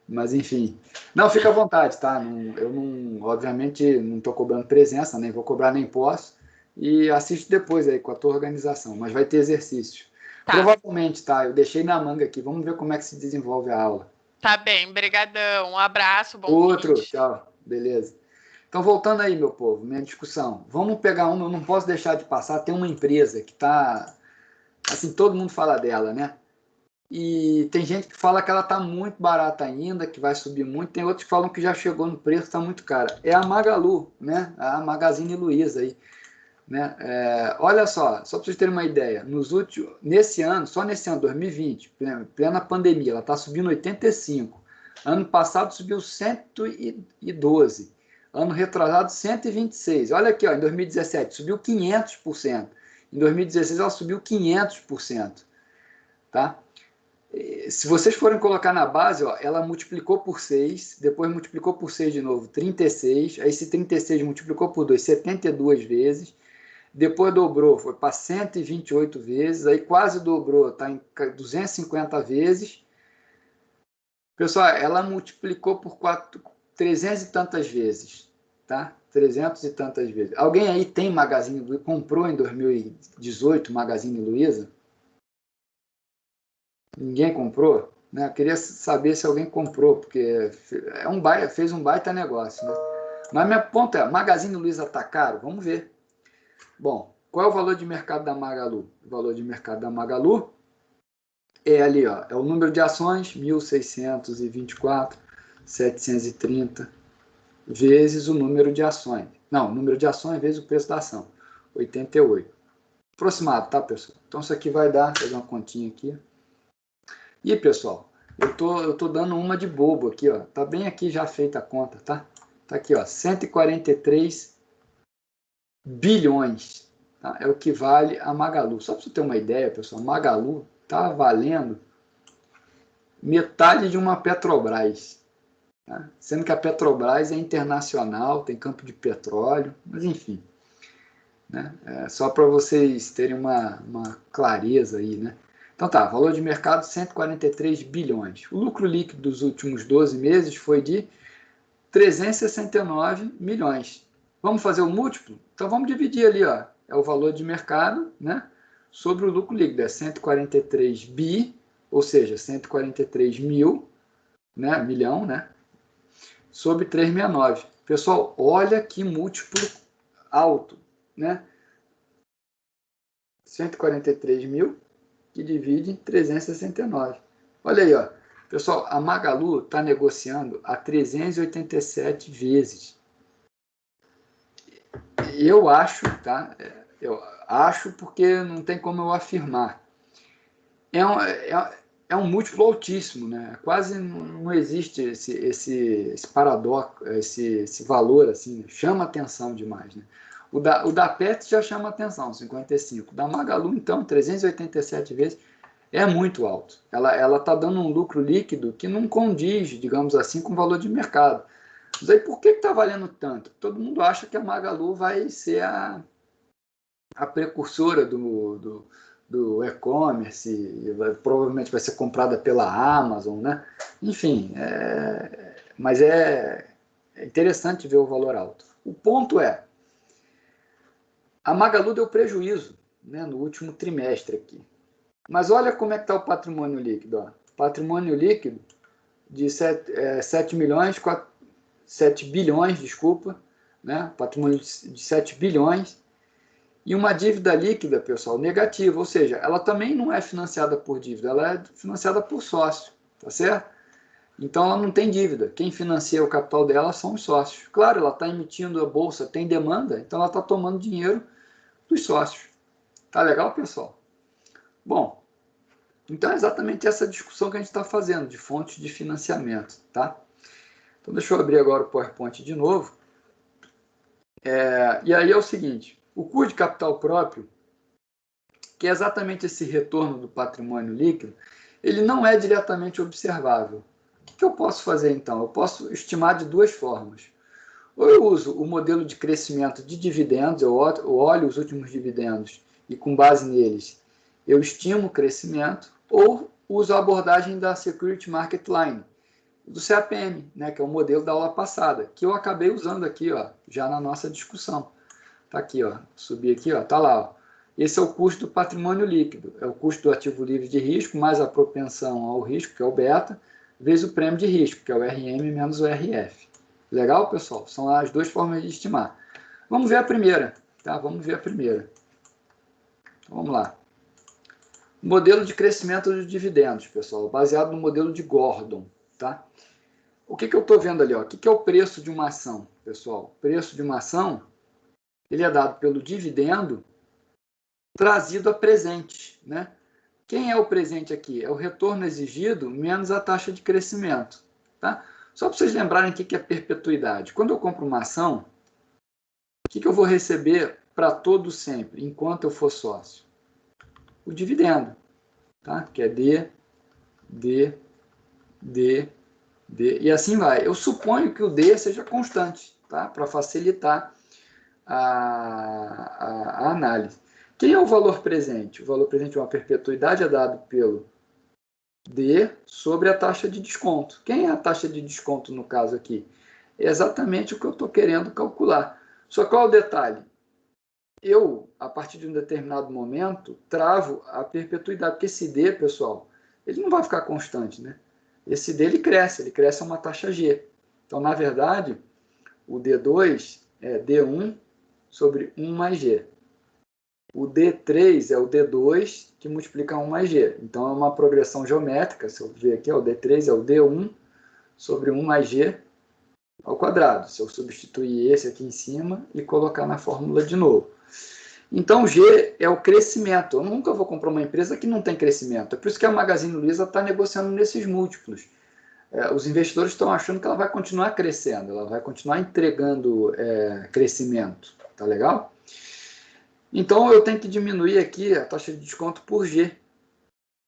Speaker 1: Mas enfim. Não, fica à vontade, tá? Eu não, obviamente, não tô cobrando presença, nem vou cobrar, nem posso. E assiste depois aí com a tua organização, mas vai ter exercício. Tá. Provavelmente, tá? Eu deixei na manga aqui. Vamos ver como é que se desenvolve a aula.
Speaker 3: Tá bem, brigadão. Um abraço, bom
Speaker 1: Outro,
Speaker 3: vídeo.
Speaker 1: Tchau. Beleza. Então, voltando aí, meu povo, minha discussão. Vamos pegar uma, eu não posso deixar de passar. Tem uma empresa que tá, assim, todo mundo fala dela, né? E tem gente que fala que ela tá muito barata ainda, que vai subir muito. Tem outros que falam que já chegou no preço, tá muito cara. É a Magalu, né? A Magazine Luiza aí. Né? Olha só para vocês terem uma ideia, só nesse ano, 2020, plena pandemia, ela está subindo 85%. Ano passado subiu 112. Ano retrasado, 126. Olha aqui, ó, em 2017 subiu 500%. Em 2016 ela subiu 500%. Tá? Se vocês forem colocar na base, ó, ela multiplicou por 6, depois multiplicou por 6 de novo, 36. Aí esse 36 multiplicou por 2, 72 vezes. Depois dobrou, foi para 128 vezes. Aí quase dobrou, está em 250 vezes. Pessoal, ela multiplicou por 300 e tantas vezes, tá? 300 e tantas vezes. Alguém aí tem Magazine Luiza? Comprou em 2018 Magazine Luiza? Ninguém comprou? Né? Eu queria saber se alguém comprou, porque fez um baita negócio, né? Mas minha ponta é, Magazine Luiza está caro? Vamos ver. Bom, qual é o valor de mercado da Magalu? O valor de mercado da Magalu é ali, ó, é o número de ações, 1.624.730 vezes o número de ações. Não, o número de ações vezes o preço da ação, 88. Aproximado, tá, pessoal? Então isso aqui vai dar, vou fazer uma continha aqui. E, pessoal, eu tô dando uma de bobo aqui, ó. Tá bem aqui já feita a conta, tá? Tá aqui, ó, 143 bilhões. Tá? É o que vale a Magalu. Só para você ter uma ideia, pessoal, Magalu tá valendo metade de uma Petrobras. Tá? Sendo que a Petrobras é internacional, tem campo de petróleo, mas enfim. Né? É só para vocês terem uma clareza aí, né? Então tá, valor de mercado 143 bilhões. O lucro líquido dos últimos 12 meses foi de 369 milhões. Vamos fazer o múltiplo? Então vamos dividir ali, ó. É o valor de mercado, né? Sobre o lucro líquido, é 143 bi, ou seja, 143 mil, né? Milhão, né? Sobre 369. Pessoal, olha que múltiplo alto, né? 143 mil que divide em 369. Olha aí, ó. Pessoal, a Magalu está negociando a 387 vezes. Eu acho, tá? Eu acho porque não tem como eu afirmar. É um múltiplo altíssimo, né? Quase não existe esse paradoxo, esse valor assim, né? Chama atenção demais, né? O da Pet já chama atenção, 55. Da Magalu, então, 387 vezes, é muito alto. Ela está dando um lucro líquido que não condiz, digamos assim, com o valor de mercado. Mas aí por que está valendo tanto? Todo mundo acha que a Magalu vai ser a precursora do e-commerce, provavelmente vai ser comprada pela Amazon, né? Enfim, mas é interessante ver o valor alto. O ponto é, a Magalu deu prejuízo, né, no último trimestre aqui. Mas olha como é que está o patrimônio líquido. Ó. Patrimônio líquido de 7 bilhões, desculpa, né? Patrimônio de 7 bilhões e uma dívida líquida, pessoal, negativa, ou seja, ela também não é financiada por dívida, ela é financiada por sócio, tá certo? Então ela não tem dívida, quem financia o capital dela são os sócios. Claro, ela está emitindo a bolsa, tem demanda, então ela está tomando dinheiro dos sócios. Tá legal, pessoal? Bom, então é exatamente essa discussão que a gente está fazendo, de fontes de financiamento, tá? Então deixa eu abrir agora o PowerPoint de novo. E aí é o seguinte, o custo de capital próprio, que é exatamente esse retorno do patrimônio líquido, ele não é diretamente observável. O que eu posso fazer então? Eu posso estimar de duas formas. Ou eu uso o modelo de crescimento de dividendos, eu olho os últimos dividendos e com base neles eu estimo o crescimento, ou uso a abordagem da Security Market Line, do CAPM, né, que é o modelo da aula passada, que eu acabei usando aqui, ó, já na nossa discussão. Tá aqui, ó, subi aqui, ó, tá lá, ó. Esse é o custo do patrimônio líquido, é o custo do ativo livre de risco, mais a propensão ao risco, que é o beta, vezes o prêmio de risco, que é o RM menos o RF. Legal, pessoal? São as duas formas de estimar. Vamos ver a primeira, tá? Vamos ver a primeira. Então, vamos lá. Modelo de crescimento dos dividendos, pessoal, baseado no modelo de Gordon, tá? O que eu estou vendo ali, ó? O que é o preço de uma ação, pessoal? O preço de uma ação, ele é dado pelo dividendo trazido a presente, né? Quem é o presente aqui? É o retorno exigido menos a taxa de crescimento. tá? Só para vocês lembrarem o que é perpetuidade. Quando eu compro uma ação, o que eu vou receber para todo sempre, enquanto eu for sócio? O dividendo, tá? Que é D, e assim vai. Eu suponho que o D seja constante, tá? Para facilitar a análise. Quem é o valor presente? O valor presente é uma perpetuidade, é dado pelo D sobre a taxa de desconto. Quem é a taxa de desconto no caso aqui? É exatamente o que eu estou querendo calcular. Só qual é o detalhe? Eu, a partir de um determinado momento, travo a perpetuidade, porque esse D, pessoal, ele não vai ficar constante, né? Esse D ele cresce a uma taxa G. Então, na verdade, o D2 é D1 sobre 1 mais G. O D3 é o D2 que multiplica 1 mais G. Então, é uma progressão geométrica. Se eu ver aqui, ó, o D3 é o D1 sobre 1 mais G ao quadrado. Se eu substituir esse aqui em cima e colocar na fórmula de novo. Então, G é o crescimento. Eu nunca vou comprar uma empresa que não tem crescimento. É por isso que a Magazine Luiza está negociando nesses múltiplos. Os investidores estão achando que ela vai continuar crescendo, ela vai continuar entregando crescimento. Tá legal? Então, eu tenho que diminuir aqui a taxa de desconto por G,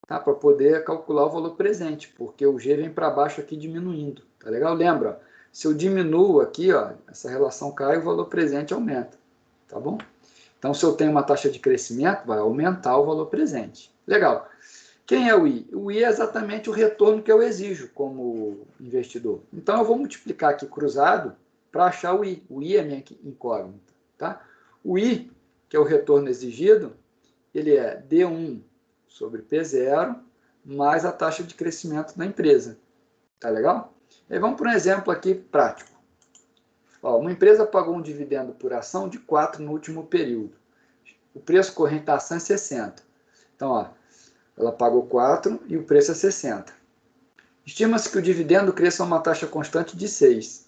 Speaker 1: tá? Para poder calcular o valor presente, porque o G vem para baixo aqui diminuindo. Tá legal? Lembra? Se eu diminuo aqui, ó, essa relação cai, o valor presente aumenta. Tá bom? Então, se eu tenho uma taxa de crescimento, vai aumentar o valor presente. Legal. Quem é o I? O I é exatamente o retorno que eu exijo como investidor. Então, eu vou multiplicar aqui cruzado para achar o I. O I é minha incógnita. Tá? O I, que é o retorno exigido, ele é D1 sobre P0 mais a taxa de crescimento da empresa. Tá legal? E aí, vamos para um exemplo aqui prático. Ó, uma empresa pagou um dividendo por ação de 4 no último período. O preço corrente da ação é 60. Então, ó, ela pagou 4 e o preço é 60. Estima-se que o dividendo cresça a uma taxa constante de 6.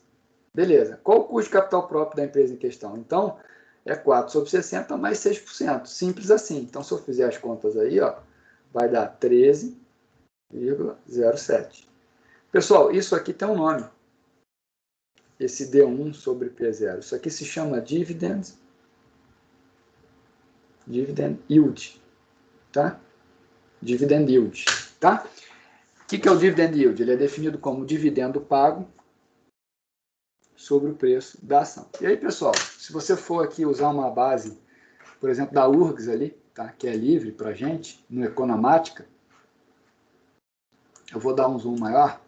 Speaker 1: Beleza. Qual o custo de capital próprio da empresa em questão? Então, é 4 sobre 60 mais 6%. Simples assim. Então, se eu fizer as contas aí, ó, vai dar 13,07. Pessoal, isso aqui tem um nome. Esse D1 sobre P0. Isso aqui se chama dividend yield, tá? Dividend yield, tá? O que é o dividend yield? Ele é definido como dividendo pago sobre o preço da ação. E aí, pessoal, se você for aqui usar uma base, por exemplo, da URGS ali, tá? Que é livre para gente, no Economática, eu vou dar um zoom maior,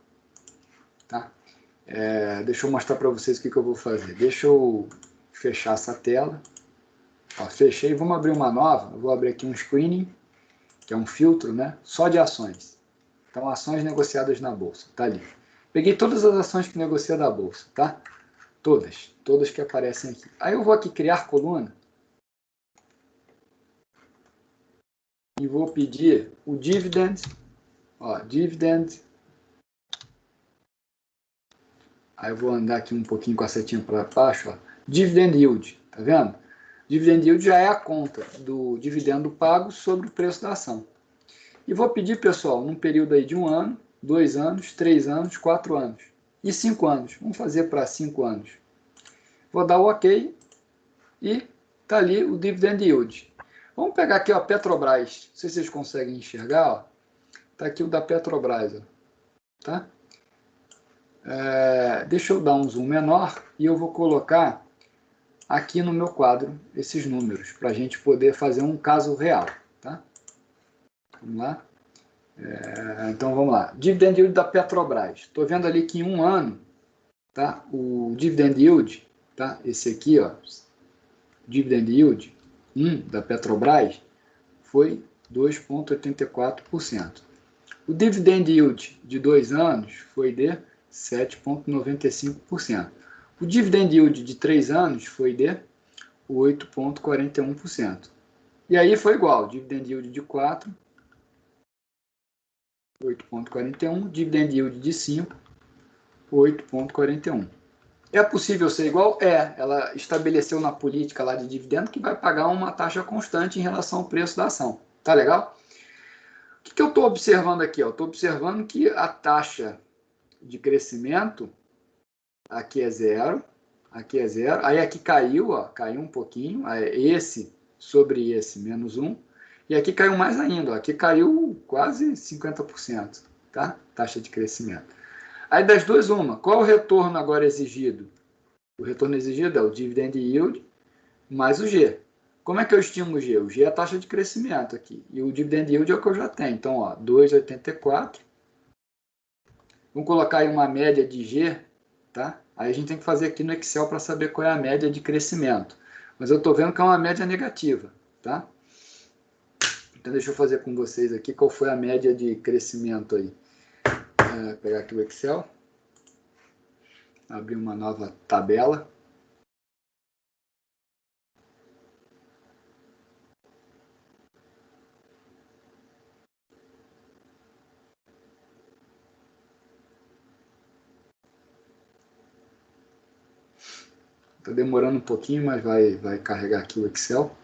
Speaker 1: tá? Deixa eu mostrar para vocês o que eu vou fazer. Deixa eu fechar essa tela. Ó, fechei. Vamos abrir uma nova. Eu vou abrir aqui um screening, que é um filtro, né? Só de ações. Então, ações negociadas na bolsa. Tá ali. Peguei todas as ações que negocia da bolsa, tá? Todas. Todas que aparecem aqui. Aí eu vou aqui criar coluna. E vou pedir o dividend. Ó, dividend. Aí eu vou andar aqui um pouquinho com a setinha para baixo. Ó. Dividend yield, tá vendo? Dividend yield já é a conta do dividendo pago sobre o preço da ação. E vou pedir, pessoal, num período aí de 1 ano, 2 anos, 3 anos, 4 anos e 5 anos. Vamos fazer para 5 anos. Vou dar o OK e tá ali o dividend yield. Vamos pegar aqui, ó, Petrobras. Não sei se vocês conseguem enxergar, ó. Tá aqui o da Petrobras, ó. Tá? Deixa eu dar um zoom menor e eu vou colocar aqui no meu quadro esses números para a gente poder fazer um caso real, tá? Vamos lá. Então vamos lá. Dividend yield da Petrobras. Estou vendo ali que em 1 ano, tá? O dividend yield, tá? Esse aqui, ó, dividend yield 1 da Petrobras foi 2,84%. O dividend yield de 2 anos foi de 7,95%. O dividend yield de 3 anos foi de 8,41%. E aí foi igual, dividend yield de 4, 8,41%, dividend yield de 5, 8,41%. É possível ser igual? Ela estabeleceu na política lá de dividendo que vai pagar uma taxa constante em relação ao preço da ação. Tá legal? O que eu estou observando aqui? Estou observando que a taxa de crescimento, aqui é 0, aqui é 0, aí aqui caiu, ó, caiu um pouquinho, esse sobre esse, menos 1, e aqui caiu mais ainda, ó, aqui caiu quase 50%, tá? Taxa de crescimento. Aí das duas, uma, qual é o retorno agora exigido? O retorno exigido é o dividend yield mais o G. Como é que eu estimo o G? O G é a taxa de crescimento aqui, e o dividend yield é o que eu já tenho, então, ó, 2,84. Vamos colocar aí uma média de G, tá? Aí a gente tem que fazer aqui no Excel para saber qual é a média de crescimento. Mas eu estou vendo que é uma média negativa, tá? Então deixa eu fazer com vocês aqui qual foi a média de crescimento aí. Vou pegar aqui o Excel. Abrir uma nova tabela. Está demorando um pouquinho, mas vai carregar aqui o Excel.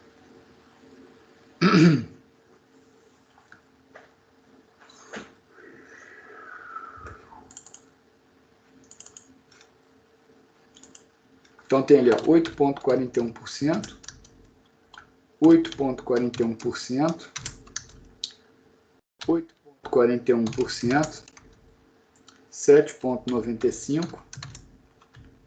Speaker 1: Então tem ali 8,41%, 8,41%, 8,41%, 7,95%,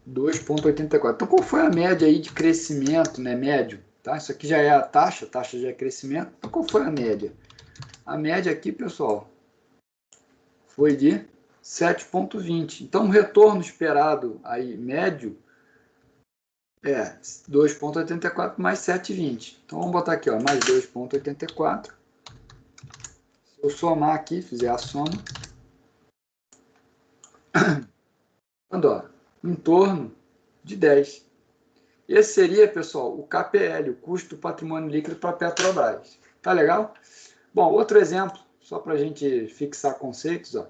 Speaker 1: 2,84%. Então, qual foi a média aí de crescimento, né, médio? Tá? Isso aqui já é a taxa já é crescimento. Então, qual foi a média? A média aqui, pessoal, foi de 7,20%. Então, o retorno esperado aí, médio, é 2,84 mais 7,20. Então, vamos botar aqui, ó, mais 2,84. Se eu somar aqui, fizer a soma, ó, em torno de 10. Esse seria, pessoal, o KPL, o custo do patrimônio líquido para a Petrobras. Tá legal? Bom, outro exemplo, só para a gente fixar conceitos, ó.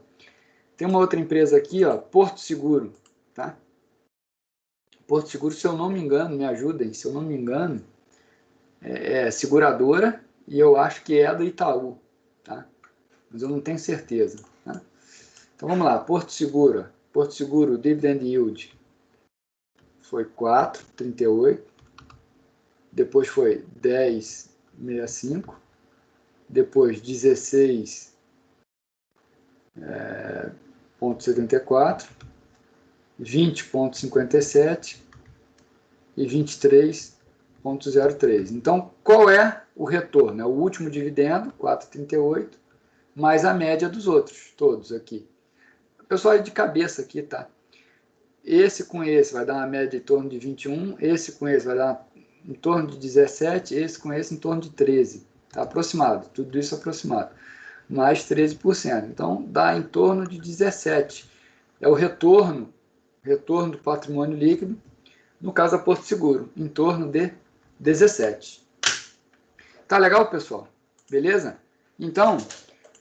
Speaker 1: Tem uma outra empresa aqui, ó, Porto Seguro, tá? Porto Seguro, se eu não me engano, me ajudem, se eu não me engano, é seguradora e eu acho que é do Itaú, tá? Mas eu não tenho certeza, tá? Então vamos lá, Porto Seguro, dividend yield foi 4,38, depois foi 10,65, depois 16,74, 20,57 e 23,03. Então, qual é o retorno? É o último dividendo, 4,38, mais a média dos outros, todos aqui. Pessoal, de cabeça aqui, tá? Esse com esse vai dar uma média em torno de 21, esse com esse vai dar em torno de 17, esse com esse em torno de 13. Tá aproximado, tudo isso aproximado. Mais 13%. Então, dá em torno de 17. É o retorno do patrimônio líquido, no caso da Porto Seguro, em torno de 17. Tá legal, pessoal? Beleza? Então,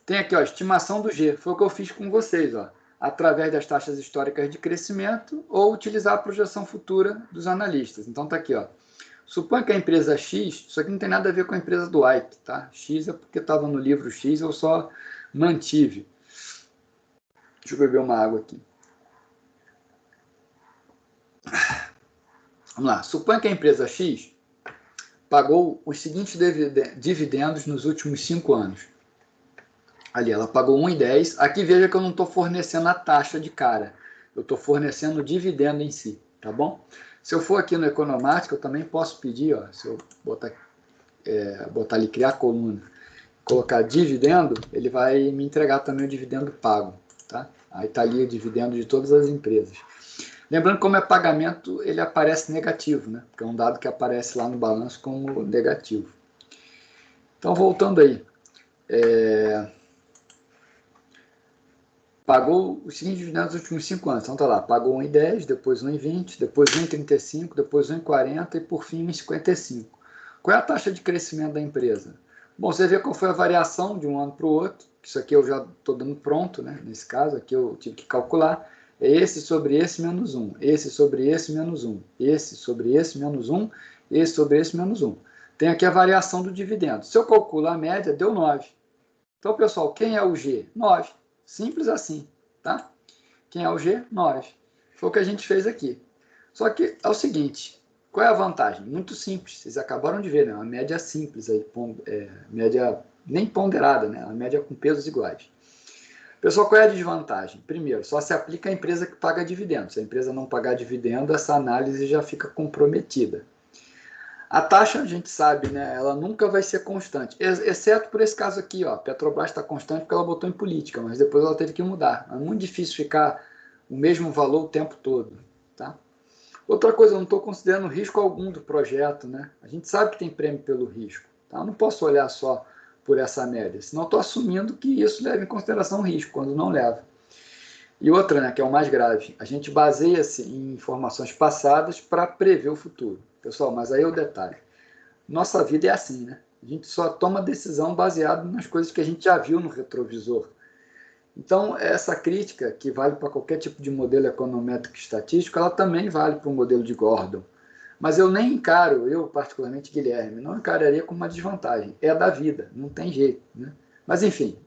Speaker 1: tem aqui, ó, estimação do G. Foi o que eu fiz com vocês, ó, através das taxas históricas de crescimento ou utilizar a projeção futura dos analistas. Então, tá aqui, ó. Suponha que a empresa X, isso aqui não tem nada a ver com a empresa do Ike, tá? X é porque estava no livro X, eu só mantive. Deixa eu beber uma água aqui. Vamos lá. Suponha que a empresa X pagou os seguintes dividendos nos últimos 5 anos. Ali, ela pagou 1,10. Aqui veja que eu não estou fornecendo a taxa de cara. Eu estou fornecendo o dividendo em si, tá bom? Se eu for aqui no Economática, eu também posso pedir, ó, se eu botar ali, criar coluna, colocar dividendo, ele vai me entregar também o dividendo pago, tá? Aí está ali o dividendo de todas as empresas. Lembrando que como é pagamento, ele aparece negativo, né? Porque é um dado que aparece lá no balanço como negativo. Então, voltando aí. Pagou os seguintes dividendos nos últimos 5 anos. Então, tá lá, pagou 1,10, depois 1,20, depois 1,35, depois 1,40 e, por fim, 1,55. Qual é a taxa de crescimento da empresa? Bom, você vê qual foi a variação de um ano para o outro. Isso aqui eu já estou dando pronto, né? Nesse caso, aqui eu tive que calcular. É esse sobre esse menos 1, esse sobre esse menos 1, esse sobre esse menos 1, esse sobre esse menos 1. Tem aqui a variação do dividendo. Se eu calculo a média, deu 9. Então, pessoal, quem é o G? 9. Simples assim, tá? Quem é o G? Nós. Foi o que a gente fez aqui. Só que é o seguinte, qual é a vantagem? Muito simples, vocês acabaram de ver, né? Uma média simples, aí, média nem ponderada, né? Uma média com pesos iguais. Pessoal, qual é a desvantagem? Primeiro, só se aplica a empresa que paga dividendo. Se a empresa não pagar dividendo, essa análise já fica comprometida. A taxa, a gente sabe, né? Ela nunca vai ser constante, exceto por esse caso aqui, ó. A Petrobras está constante porque ela botou em política, mas depois ela teve que mudar. É muito difícil ficar o mesmo valor o tempo todo, tá? Outra coisa, eu não estou considerando risco algum do projeto, né? A gente sabe que tem prêmio pelo risco, tá? Eu não posso olhar só por essa média, senão estou assumindo que isso leva em consideração o risco, quando não leva. E outra, né, que é o mais grave, a gente baseia-se em informações passadas para prever o futuro. Pessoal, mas aí é o detalhe. Nossa vida é assim, né? A gente só toma decisão baseado nas coisas que a gente já viu no retrovisor. Então, essa crítica, que vale para qualquer tipo de modelo econométrico e estatístico, ela também vale para o modelo de Gordon. Mas eu nem encaro, eu particularmente, Guilherme, não encararia como uma desvantagem. É da vida, não tem jeito, né? Mas, enfim,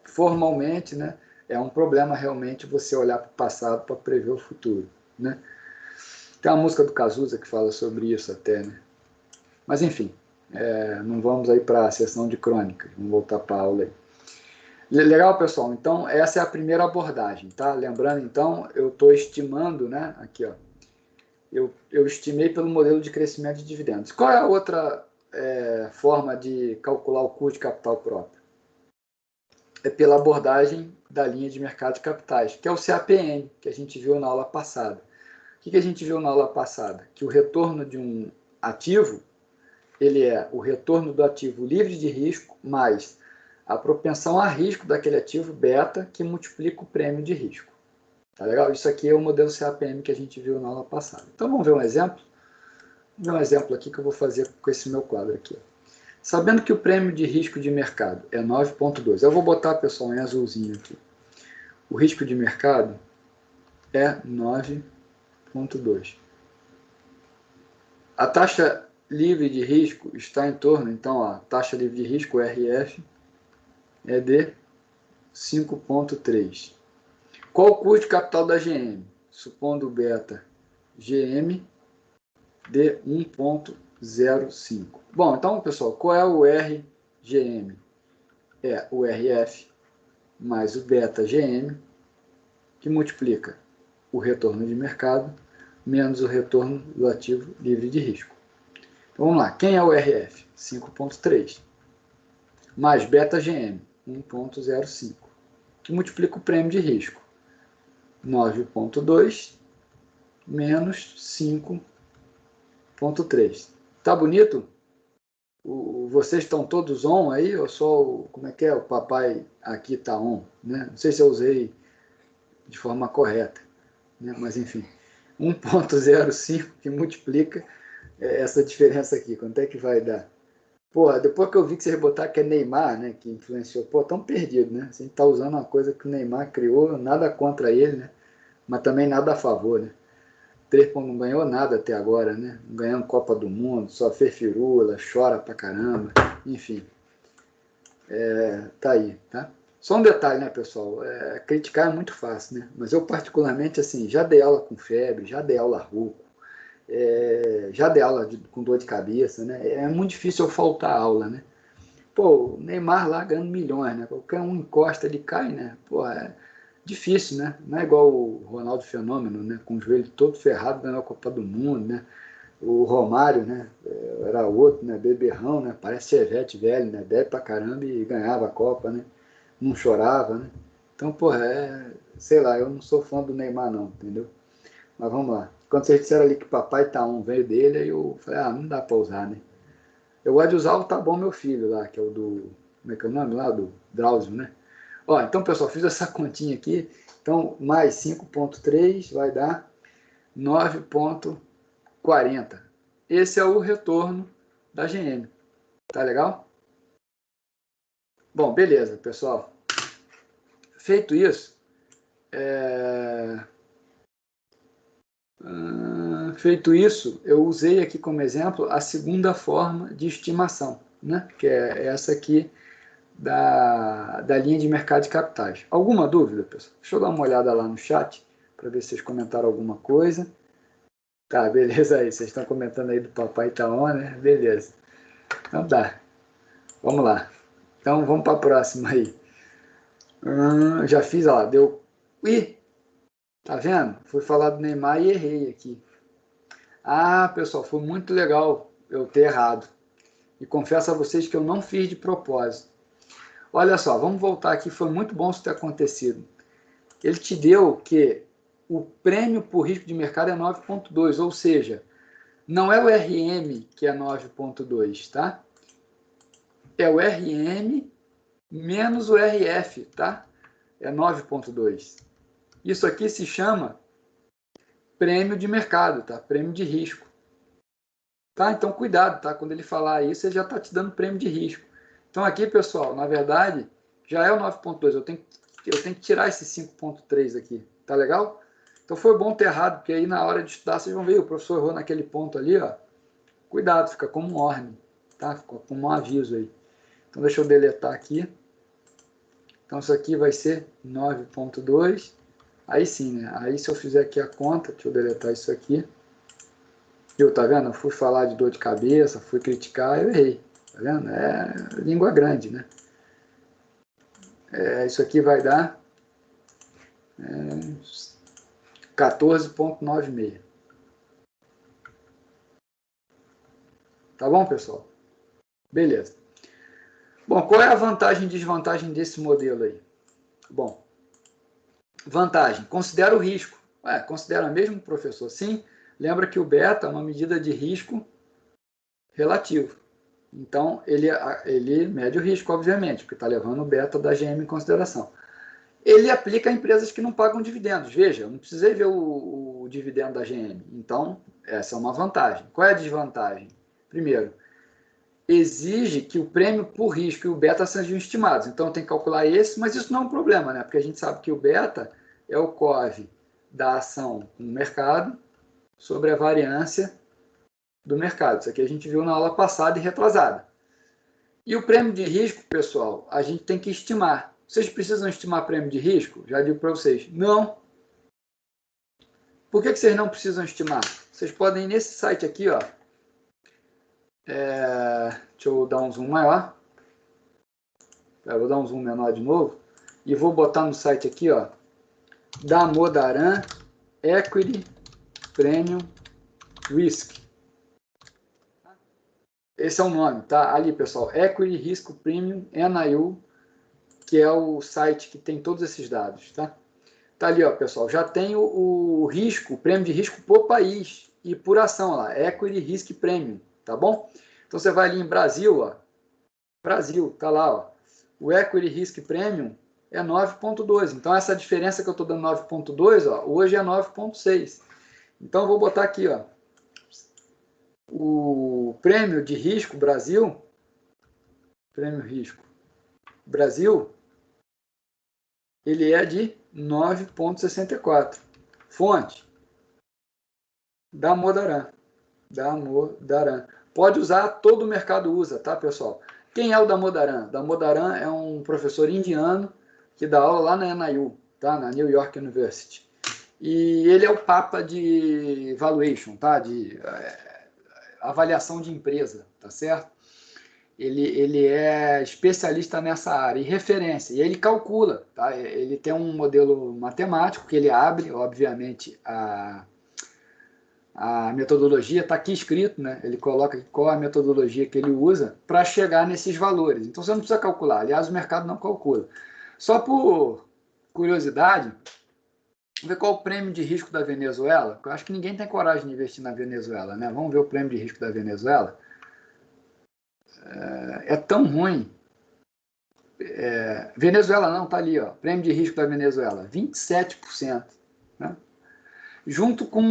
Speaker 1: formalmente, né, é um problema realmente você olhar para o passado para prever o futuro, né? Tem uma música do Cazuza que fala sobre isso até, né? Mas, enfim, não vamos aí para a sessão de crônicas, vamos voltar para a aula aí. Legal, pessoal? Então, essa é a primeira abordagem, tá? Lembrando, então, eu estou estimando, né? Aqui, ó. Eu estimei pelo modelo de crescimento de dividendos. Qual é a outra forma de calcular o custo de capital próprio? É pela abordagem da linha de mercado de capitais, que é o CAPM, que a gente viu na aula passada. O que a gente viu na aula passada? Que o retorno de um ativo, ele é o retorno do ativo livre de risco mais a propensão a risco daquele ativo beta que multiplica o prêmio de risco. Tá legal? Isso aqui é o modelo CAPM que a gente viu na aula passada. Então vamos ver um exemplo? Vamos ver um exemplo aqui que eu vou fazer com esse meu quadro aqui. Sabendo que o prêmio de risco de mercado é 9,2. Eu vou botar, pessoal, em azulzinho aqui. O risco de mercado é 9,2. A taxa livre de risco está em torno, então, a taxa livre de risco, RF, é de 5,3. Qual o custo de capital da GM? Supondo o beta GM de 1,05. Bom, então, pessoal, qual é o RGM? É o RF mais o beta GM, que multiplica o retorno de mercado menos o retorno do ativo livre de risco. Então, vamos lá. Quem é o RF? 5,3. Mais beta GM, 1,05. Que multiplica o prêmio de risco. 9,2 menos 5,3. Tá bonito? Vocês estão todos on aí? Ou só como é que é? O papai aqui tá on, né? Não sei se eu usei de forma correta, né? Mas enfim, 1,05 que multiplica essa diferença aqui. Quanto é que vai dar? Porra, depois que eu vi que vocês botaram que é Neymar, né, que influenciou, pô, tão perdido, né? A gente tá usando uma coisa que o Neymar criou, nada contra ele, né? Mas também nada a favor, né? 3 não ganhou nada até agora, né? Não ganhando Copa do Mundo, só fez firula, chora pra caramba, enfim. Tá aí, tá? Só um detalhe, né, pessoal? Criticar é muito fácil, né? Mas eu particularmente, assim, já dei aula com febre, já dei aula rouco, já dei aula com dor de cabeça, né? É muito difícil eu faltar aula, né? Pô, o Neymar lá ganhando milhões, né? Qualquer um encosta, ele cai, né? Pô, é difícil, né? Não é igual o Ronaldo Fenômeno, né? Com o joelho todo ferrado, ganhou a Copa do Mundo, né? O Romário, né? Era outro, né? Beberrão, né? Parece Chevette velho, né? Bebe pra caramba e ganhava a Copa, né? Não chorava, né? Então, porra, sei lá, eu não sou fã do Neymar não, entendeu? Mas vamos lá. Quando vocês disseram ali que papai tá on veio dele, aí eu falei, não dá pra usar, né? Eu gosto de usar o Tá Bom Meu Filho lá, que é o do, como é que é o nome lá? Do Drauzio, né? Ó, então, pessoal, fiz essa continha aqui. Então, mais 5,3 vai dar 9,40. Esse é o retorno da GM. Tá legal? Bom, beleza, pessoal. Feito isso, eu usei aqui como exemplo a segunda forma de estimação, né? Que é essa aqui da linha de mercado de capitais. Alguma dúvida, pessoal? Deixa eu dar uma olhada lá no chat para ver se vocês comentaram alguma coisa. Tá, beleza aí. Vocês estão comentando aí do Papai tá on, né? Beleza. Então tá. Vamos lá. Então vamos para a próxima aí. Já fiz, ó, deu... Ih, tá vendo? Fui falar do Neymar e errei aqui. Ah, pessoal, foi muito legal eu ter errado. E confesso a vocês que eu não fiz de propósito. Olha só, vamos voltar aqui, foi muito bom isso ter acontecido. Ele te deu que o prêmio por risco de mercado é 9,2, ou seja, não é o RM que é 9,2, tá? É o RM menos o RF, tá? É 9,2. Isso aqui se chama prêmio de mercado, tá? Prêmio de risco. Tá? Então, cuidado, tá? Quando ele falar isso, ele já está te dando prêmio de risco. Então, aqui, pessoal, na verdade, já é o 9,2. Eu tenho que tirar esse 5,3 aqui. Tá legal? Então, foi bom ter errado, porque aí na hora de estudar, vocês vão ver, o professor errou naquele ponto ali, ó. Cuidado, fica como um ordem, tá? Fica como um aviso aí. Então, deixa eu deletar aqui. Então, isso aqui vai ser 9,2. Aí sim, né? Aí, se eu fizer aqui a conta, deixa eu deletar isso aqui. Tá vendo? Eu fui falar de dor de cabeça, fui criticar, eu errei. Tá vendo? É língua grande, né? Isso aqui vai dar 14,96. Tá bom, pessoal? Beleza. Bom, qual é a vantagem e desvantagem desse modelo aí? Bom, vantagem, considera o risco. Considera mesmo, professor? Sim. Lembra que o beta é uma medida de risco relativo. Então, ele mede o risco, obviamente, porque está levando o beta da GM em consideração. Ele aplica a empresas que não pagam dividendos. Veja, eu não precisei ver o dividendo da GM. Então, essa é uma vantagem. Qual é a desvantagem? Primeiro, exige que o prêmio por risco e o beta sejam estimados. Então, tem que calcular esse, mas isso não é um problema, né? Porque a gente sabe que o beta é o COV da ação no mercado sobre a variância do mercado. Isso aqui a gente viu na aula passada e retrasada. E o prêmio de risco, pessoal, a gente tem que estimar. Vocês precisam estimar prêmio de risco? Já digo para vocês, não. Por que vocês não precisam estimar? Vocês podem ir nesse site aqui, ó. Deixa eu dar um zoom maior. Eu vou dar um zoom menor de novo. E vou botar no site aqui, ó. Damodaran Equity Premium Risk. Esse é o nome, tá? Ali, pessoal, Equity Risk Premium NIU, que é o site que tem todos esses dados, tá? Tá ali, ó, pessoal, já tem o risco, o prêmio de risco por país e por ação lá, Equity Risk Premium, tá bom? Então você vai ali em Brasil, ó, Brasil, tá lá, ó, o Equity Risk Premium é 9,2, então essa diferença que eu tô dando 9,2, ó, hoje é 9,6. Então eu vou botar aqui, ó, o prêmio de risco Brasil, prêmio risco Brasil, ele é de 9,64. Fonte, Damodaran. Pode usar, todo o mercado usa, tá, pessoal? Quem é o Damodaran? Damodaran é um professor indiano que dá aula lá na NIU, tá? Na New York University. E ele é o papa de valuation, tá? De avaliação de empresa, tá certo? Ele é especialista nessa área e referência, e ele calcula, tá? Ele tem um modelo matemático que ele abre, obviamente, a metodologia está aqui escrito, né? Ele coloca aqui qual a metodologia que ele usa para chegar nesses valores. Então você não precisa calcular, aliás, o mercado não calcula. Só por curiosidade, vamos ver qual o prêmio de risco da Venezuela. Eu acho que ninguém tem coragem de investir na Venezuela, né? Vamos ver o prêmio de risco da Venezuela. É tão ruim. Venezuela não, tá ali, ó. Prêmio de risco da Venezuela, 27%. Né? Junto com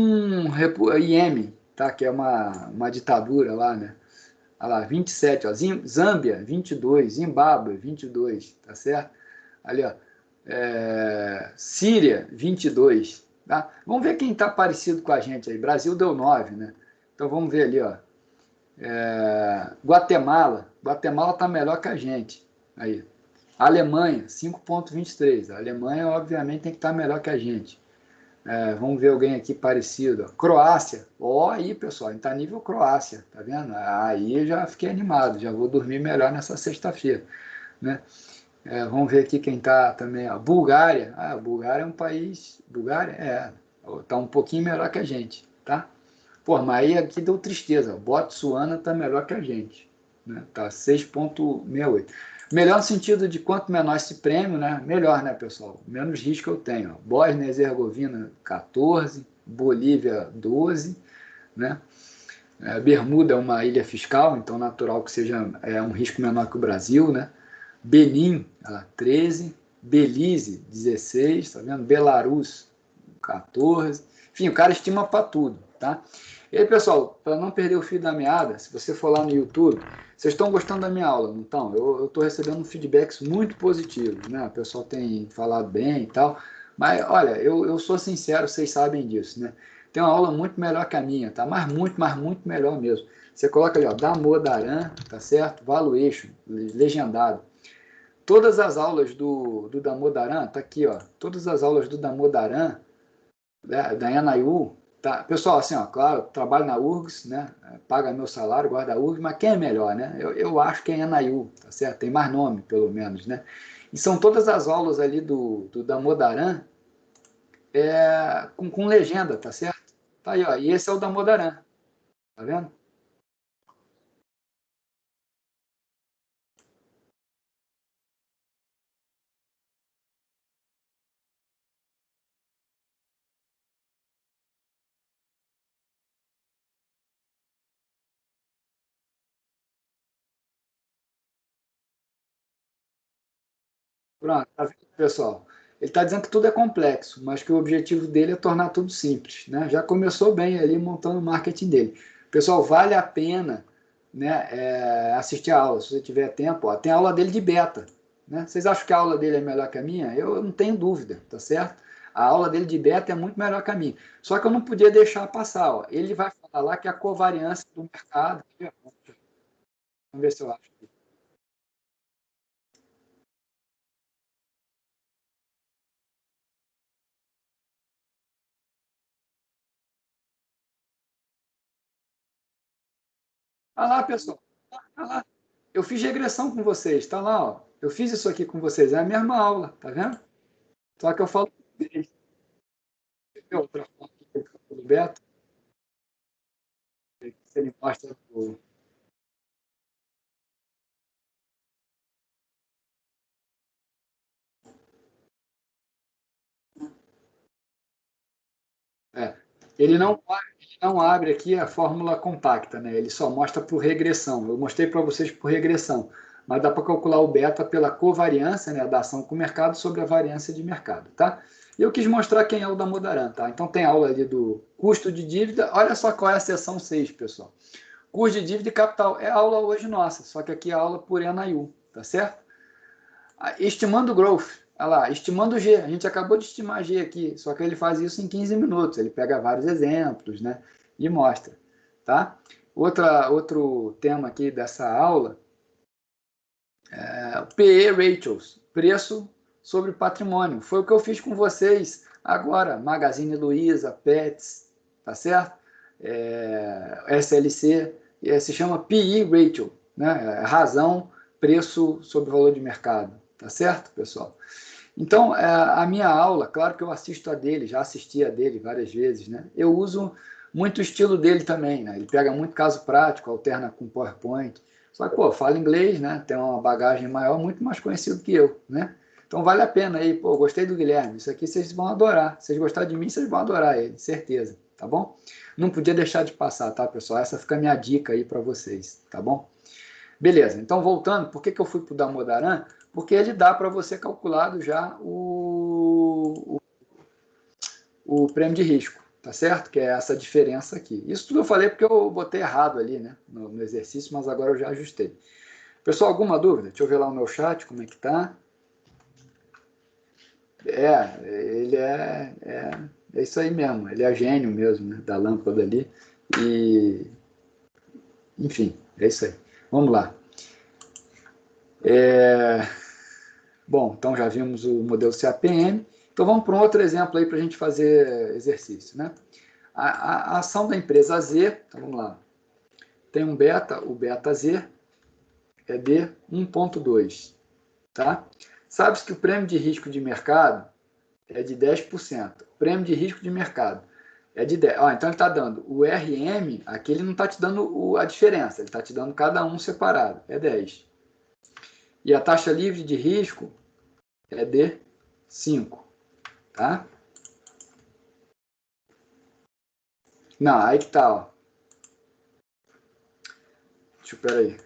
Speaker 1: IEM, tá? Que é uma ditadura lá, né? Olha lá, 27, ó. Zâmbia, 22, Zimbábue, 22, tá certo? Ali, ó. Síria, 22. Tá? Vamos ver quem está parecido com a gente aí. Brasil deu 9, né? Então vamos ver ali, ó. Guatemala está melhor que a gente. Aí, Alemanha, 5,23. A Alemanha, obviamente, tem que estar melhor que a gente. Vamos ver alguém aqui parecido. Croácia. Aí, pessoal, está nível Croácia, tá vendo? Aí já fiquei animado, já vou dormir melhor nessa sexta-feira, né? Vamos ver aqui quem está também. Ó. Bulgária. A Bulgária é um país... Bulgária? Está um pouquinho melhor que a gente, tá? Pô, mas aí aqui deu tristeza. Botsuana está melhor que a gente, né? Tá 6,68. Melhor no sentido de quanto menor esse prêmio, né? Melhor, né, pessoal? Menos risco eu tenho. Ó. Bósnia e Herzegovina, 14. Bolívia, 12. Né? Bermuda é uma ilha fiscal, então natural que seja um risco menor que o Brasil, né? Benin, 13. Belize, 16. Tá vendo? Belarus, 14. Enfim, o cara estima para tudo, tá? E aí, pessoal, para não perder o fio da meada, se você for lá no YouTube, vocês estão gostando da minha aula, não estão? Eu estou recebendo feedbacks muito positivos, né? O pessoal tem falado bem e tal, mas olha, eu sou sincero, vocês sabem disso, né? Tem uma aula muito melhor que a minha, tá? Mas muito melhor mesmo. Você coloca ali, ó, Damodaran, tá certo? Valuation, legendado. Todas as aulas do Damodaran, tá aqui, ó. Todas as aulas do Damodaran, da NIU, tá? Pessoal, assim, ó, claro, trabalho na URGS, né? Paga meu salário, guarda a URGS, mas quem é melhor, né? Eu acho que é NIU, tá certo? Tem mais nome, pelo menos, né? E são todas as aulas ali do Damodaran com legenda, tá certo? Tá aí, ó. E esse é o Damodaran, tá vendo? Pronto, tá vendo, pessoal? Ele está dizendo que tudo é complexo, mas que o objetivo dele é tornar tudo simples, né? Já começou bem ali montando o marketing dele. Pessoal, vale a pena, né, assistir a aula, se você tiver tempo. Ó, tem a aula dele de beta, né? Vocês acham que a aula dele é melhor que a minha? Eu não tenho dúvida, tá certo? A aula dele de beta é muito melhor que a minha. Só que eu não podia deixar passar. Ó. Ele vai falar lá que a covariância do mercado. Vamos ver se eu acho. Olha lá, pessoal. Olha lá. Eu fiz regressão com vocês, tá lá, ó. Eu fiz isso aqui com vocês, é a mesma aula, tá vendo? Só que eu falo tem outra foto do Beto, se ele mostra é, ele não abre aqui a fórmula compacta, né? Ele só mostra por regressão. Eu mostrei para vocês por regressão, mas dá para calcular o beta pela covariância, né, da ação com o mercado sobre a variância de mercado, tá? E eu quis mostrar quem é o Damodaran, tá? Então tem aula ali do custo de dívida. Olha só qual é a seção 6, pessoal. Custo de dívida e capital. É aula hoje nossa, só que aqui é aula por NIU, tá certo? Estimando growth. Olha lá, estimando G. A gente acabou de estimar G aqui, só que ele faz isso em 15 minutos. Ele pega vários exemplos, né? E mostra, tá? Outro tema aqui dessa aula é o PE Ratios, preço sobre patrimônio. Foi o que eu fiz com vocês agora. Magazine Luiza, Pets, tá certo? SLC, se chama PE Ratio, né? Razão, preço sobre valor de mercado, tá certo, pessoal? Então, a minha aula, claro que eu assisto a dele, já assisti a dele várias vezes, né? Eu uso muito o estilo dele também, né? Ele pega muito caso prático, alterna com PowerPoint. Só que, pô, fala inglês, né? Tem uma bagagem maior, muito mais conhecido que eu, né? Então vale a pena aí, pô, gostei do Guilherme, isso aqui vocês vão adorar. Se vocês gostarem de mim, vocês vão adorar ele, certeza, tá bom? Não podia deixar de passar, tá, pessoal? Essa fica a minha dica aí para vocês, tá bom? Beleza, então voltando, por que eu fui para o Damodaran? Porque ele dá para você calculado já o prêmio de risco, tá certo? Que é essa diferença aqui. Isso tudo eu falei porque eu botei errado ali, né, no exercício, mas agora eu já ajustei. Pessoal, alguma dúvida? Deixa eu ver lá o meu chat, como é que tá. Ele é isso aí mesmo, ele é gênio mesmo, né, da lâmpada ali. E, enfim, é isso aí. Vamos lá. Bom, então já vimos o modelo CAPM. Então vamos para um outro exemplo aí para a gente fazer exercício, né? A ação da empresa Z, então vamos lá, tem um beta, o beta Z é de 1,2, tá? Sabe-se que o prêmio de risco de mercado é de 10%. O prêmio de risco de mercado é de 10%. Então ele está dando o RM, aqui ele não está te dando a diferença, ele está te dando cada um separado, é 10. E a taxa livre de risco é de 5, tá? Não, aí que tá, ó. Peraí.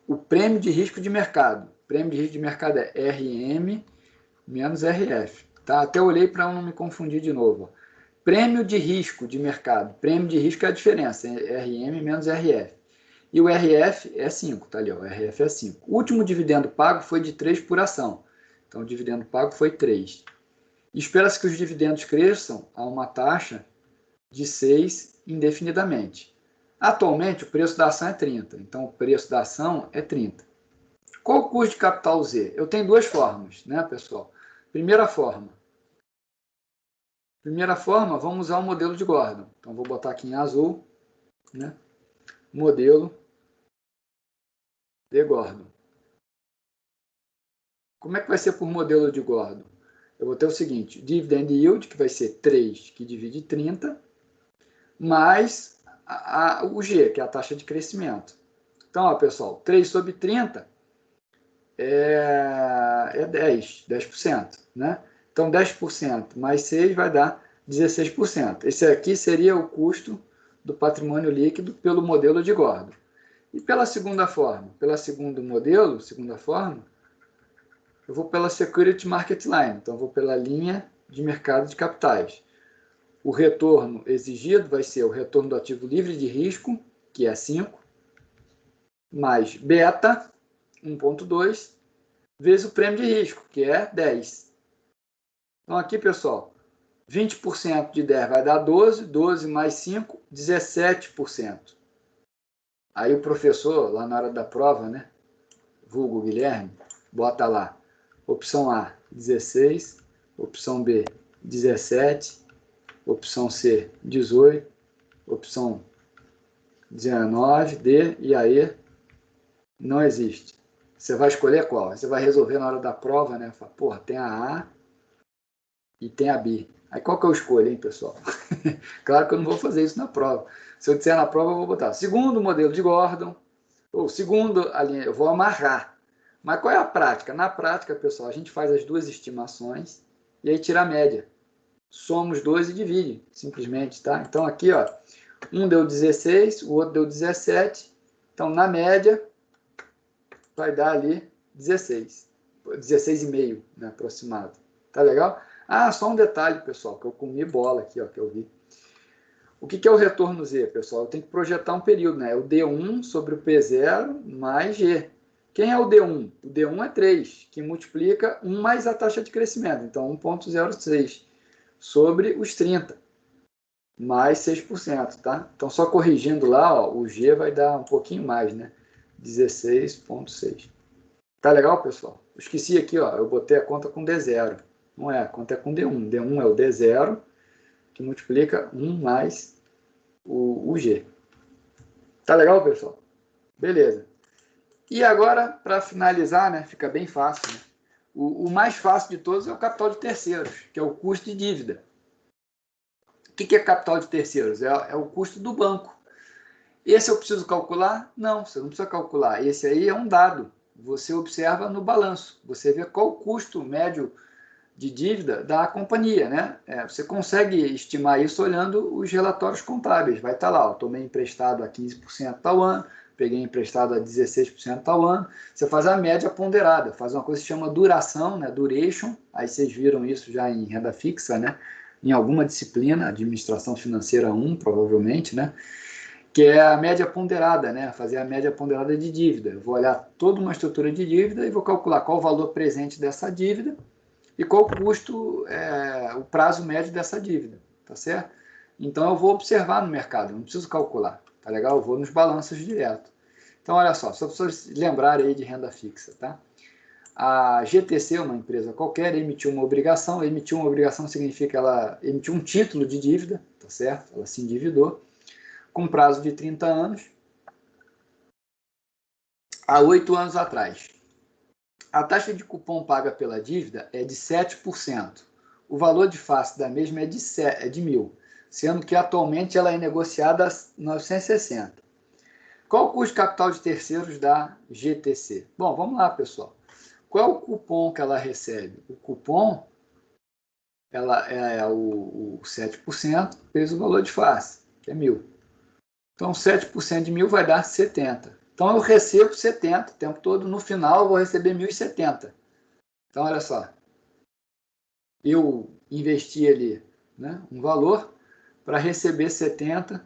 Speaker 1: O prêmio de risco de mercado. O prêmio de risco de mercado é RM menos RF. Tá? Até olhei para não me confundir de novo. Prêmio de risco de mercado. Prêmio de risco é a diferença, RM menos RF. E o RF é 5, tá ali, ó. O RF é 5. O último dividendo pago foi de 3 por ação. Então, o dividendo pago foi 3. Espera-se que os dividendos cresçam a uma taxa de 6 indefinidamente. Atualmente, o preço da ação é 30. Então, o preço da ação é 30. Qual o custo de capital Z? Eu tenho duas formas, né, pessoal? Primeira forma, vamos usar o modelo de Gordon. Então, vou botar aqui em azul, né? Modelo de Gordon. Como é que vai ser por modelo de Gordon? Eu vou ter o seguinte, dividend yield, que vai ser 3, que divide 30, mais o G, que é a taxa de crescimento. Então, ó, pessoal, 3 sobre 30 é 10%, né? Então, 10% mais 6 vai dar 16%. Esse aqui seria o custo do patrimônio líquido pelo modelo de Gordon. E pela segunda forma, eu vou pela Security Market Line, então eu vou pela linha de mercado de capitais. O retorno exigido vai ser o retorno do ativo livre de risco, que é 5, mais beta, 1,2, vezes o prêmio de risco, que é 10. Então aqui, pessoal, 20% de 10 vai dar 12, 12 mais 5, 17%. Aí o professor, lá na hora da prova, né, vulgo Guilherme, bota lá, opção A, 16, opção B, 17, opção C, 18, opção 19, D, e aí não existe. Você vai escolher qual? Você vai resolver na hora da prova, né? Fala, porra, tem a A e tem a B. Aí qual que eu escolho, hein, pessoal? Claro que eu não vou fazer isso na prova. Se eu disser na prova, eu vou botar segundo modelo de Gordon, ou segundo a linha, eu vou amarrar. Mas qual é a prática? Na prática, pessoal, a gente faz as duas estimações e aí tira a média. Soma os dois e divide, simplesmente, tá? Então aqui, ó, um deu 16, o outro deu 17. Então, na média, vai dar ali 16. 16,5, né, aproximado. Tá legal? Ah, só um detalhe, pessoal, que eu comi bola aqui, ó, que eu vi. O que é o retorno Z, pessoal? Eu tenho que projetar um período, né? É o D1 sobre o P0 mais G. Quem é o D1? O D1 é 3, que multiplica 1 mais a taxa de crescimento. Então, 1,06 sobre os 30, mais 6%, tá? Então, só corrigindo lá, ó, o G vai dar um pouquinho mais, né? 16,6. Tá legal, pessoal? Eu esqueci aqui, ó, eu botei a conta com D0. Não é, a conta é com D1. D1 é o D0, que multiplica 1 mais o G. Tá legal, pessoal? Beleza. E agora, para finalizar, né, fica bem fácil, né? O mais fácil de todos é o capital de terceiros, que é o custo de dívida. O que é capital de terceiros? É o custo do banco. Esse eu preciso calcular? Não, você não precisa calcular. Esse aí é um dado. Você observa no balanço. Você vê qual o custo médio de dívida da companhia, né? Você consegue estimar isso olhando os relatórios contábeis. Vai estar lá, ó, tomei emprestado a 15% tal ano, peguei emprestado a 16% tal ano. Você faz a média ponderada, faz uma coisa que se chama duração, né? Duration. Aí vocês viram isso já em renda fixa, né? Em alguma disciplina, administração financeira 1, provavelmente, né? Que é a média ponderada, né? Fazer a média ponderada de dívida. Eu vou olhar toda uma estrutura de dívida e vou calcular qual o valor presente dessa dívida e qual o custo, o prazo médio dessa dívida, tá certo? Então eu vou observar no mercado, não preciso calcular, tá legal? Eu vou nos balanços direto. Então, olha só para vocês lembrarem aí de renda fixa, tá? A GTC, uma empresa qualquer, emitiu uma obrigação. Emitiu uma obrigação significa ela emitiu um título de dívida, tá certo? Ela se endividou com prazo de 30 anos, há 8 anos atrás. A taxa de cupom paga pela dívida é de 7%. O valor de face da mesma é de 1.000, sendo que atualmente ela é negociada a 960. Qual o custo de capital de terceiros da GTC? Bom, vamos lá, pessoal. Qual é o cupom que ela recebe? O cupom ela é o 7% vezes o valor de face, que é 1.000. Então, 7% de 1.000 vai dar 70. Então, eu recebo 70 o tempo todo. No final, eu vou receber 1.070. Então, olha só. Eu investi ali, né, um valor para receber 70,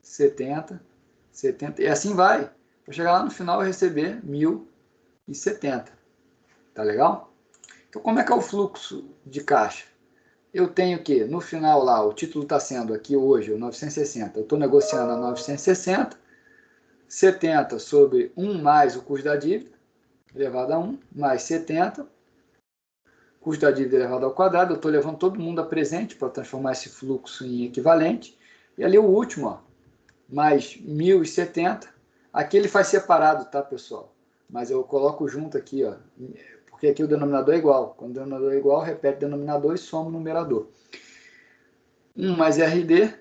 Speaker 1: 70, 70. E assim vai. Para chegar lá no final, eu receber 1.070. Tá legal? Então, como é que é o fluxo de caixa? Eu tenho que, no final lá, o título está sendo aqui hoje, o 960. Eu estou negociando a 960. 70 sobre 1 mais o custo da dívida, elevado a 1, mais 70, custo da dívida elevado ao quadrado. Eu estou levando todo mundo a presente para transformar esse fluxo em equivalente. E ali o último, ó, mais 1.070. Aqui ele faz separado, tá, pessoal? Mas eu coloco junto aqui, ó, porque aqui o denominador é igual. Quando o denominador é igual, repete o denominador e soma o numerador. 1 mais RD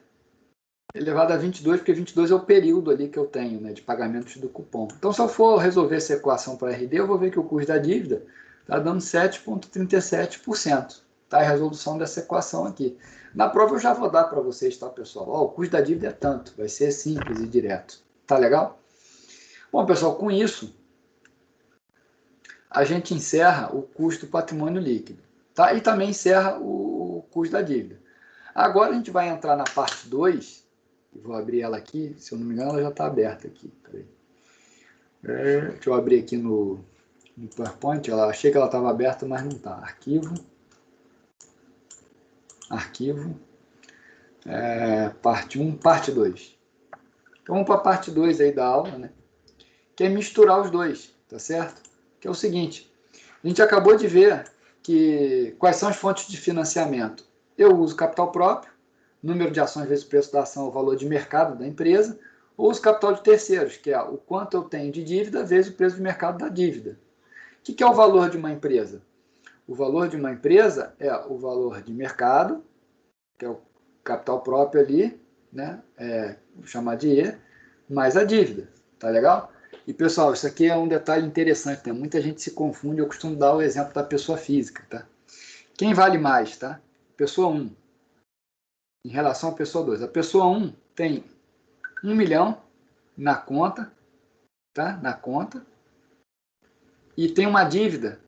Speaker 1: elevado a 22, porque 22 é o período ali que eu tenho, né, de pagamentos do cupom. Então, se eu for resolver essa equação para RD, eu vou ver que o custo da dívida está dando 7,37%. Tá? A resolução dessa equação aqui. Na prova eu já vou dar para vocês, tá, pessoal? Ó, o custo da dívida é tanto, vai ser simples e direto. Tá legal? Bom, pessoal, com isso, a gente encerra o custo do patrimônio líquido. Tá? E também encerra o custo da dívida. Agora a gente vai entrar na parte 2, vou abrir ela aqui, se eu não me engano ela já está aberta aqui. Peraí. Deixa eu abrir aqui no PowerPoint, achei que ela estava aberta, mas não está. Arquivo, parte 1, parte 2. Então vamos para a parte 2 aí da aula, né? Que é misturar os dois, tá certo? Que é o seguinte, a gente acabou de ver quais são as fontes de financiamento. Eu uso capital próprio, número de ações vezes o preço da ação, o valor de mercado da empresa, ou os capital de terceiros, que é o quanto eu tenho de dívida vezes o preço de mercado da dívida. O que é o valor de uma empresa? O valor de uma empresa é o valor de mercado, que é o capital próprio ali, né? Vou chamar de E, mais a dívida. Tá legal? E, pessoal, isso aqui é um detalhe interessante, né? Muita gente se confunde, eu costumo dar o exemplo da pessoa física, tá? Quem vale mais, tá? Pessoa 1. Em relação à pessoa 2. A pessoa 1 tem 1 milhão na conta, tá? Na conta. E tem uma dívida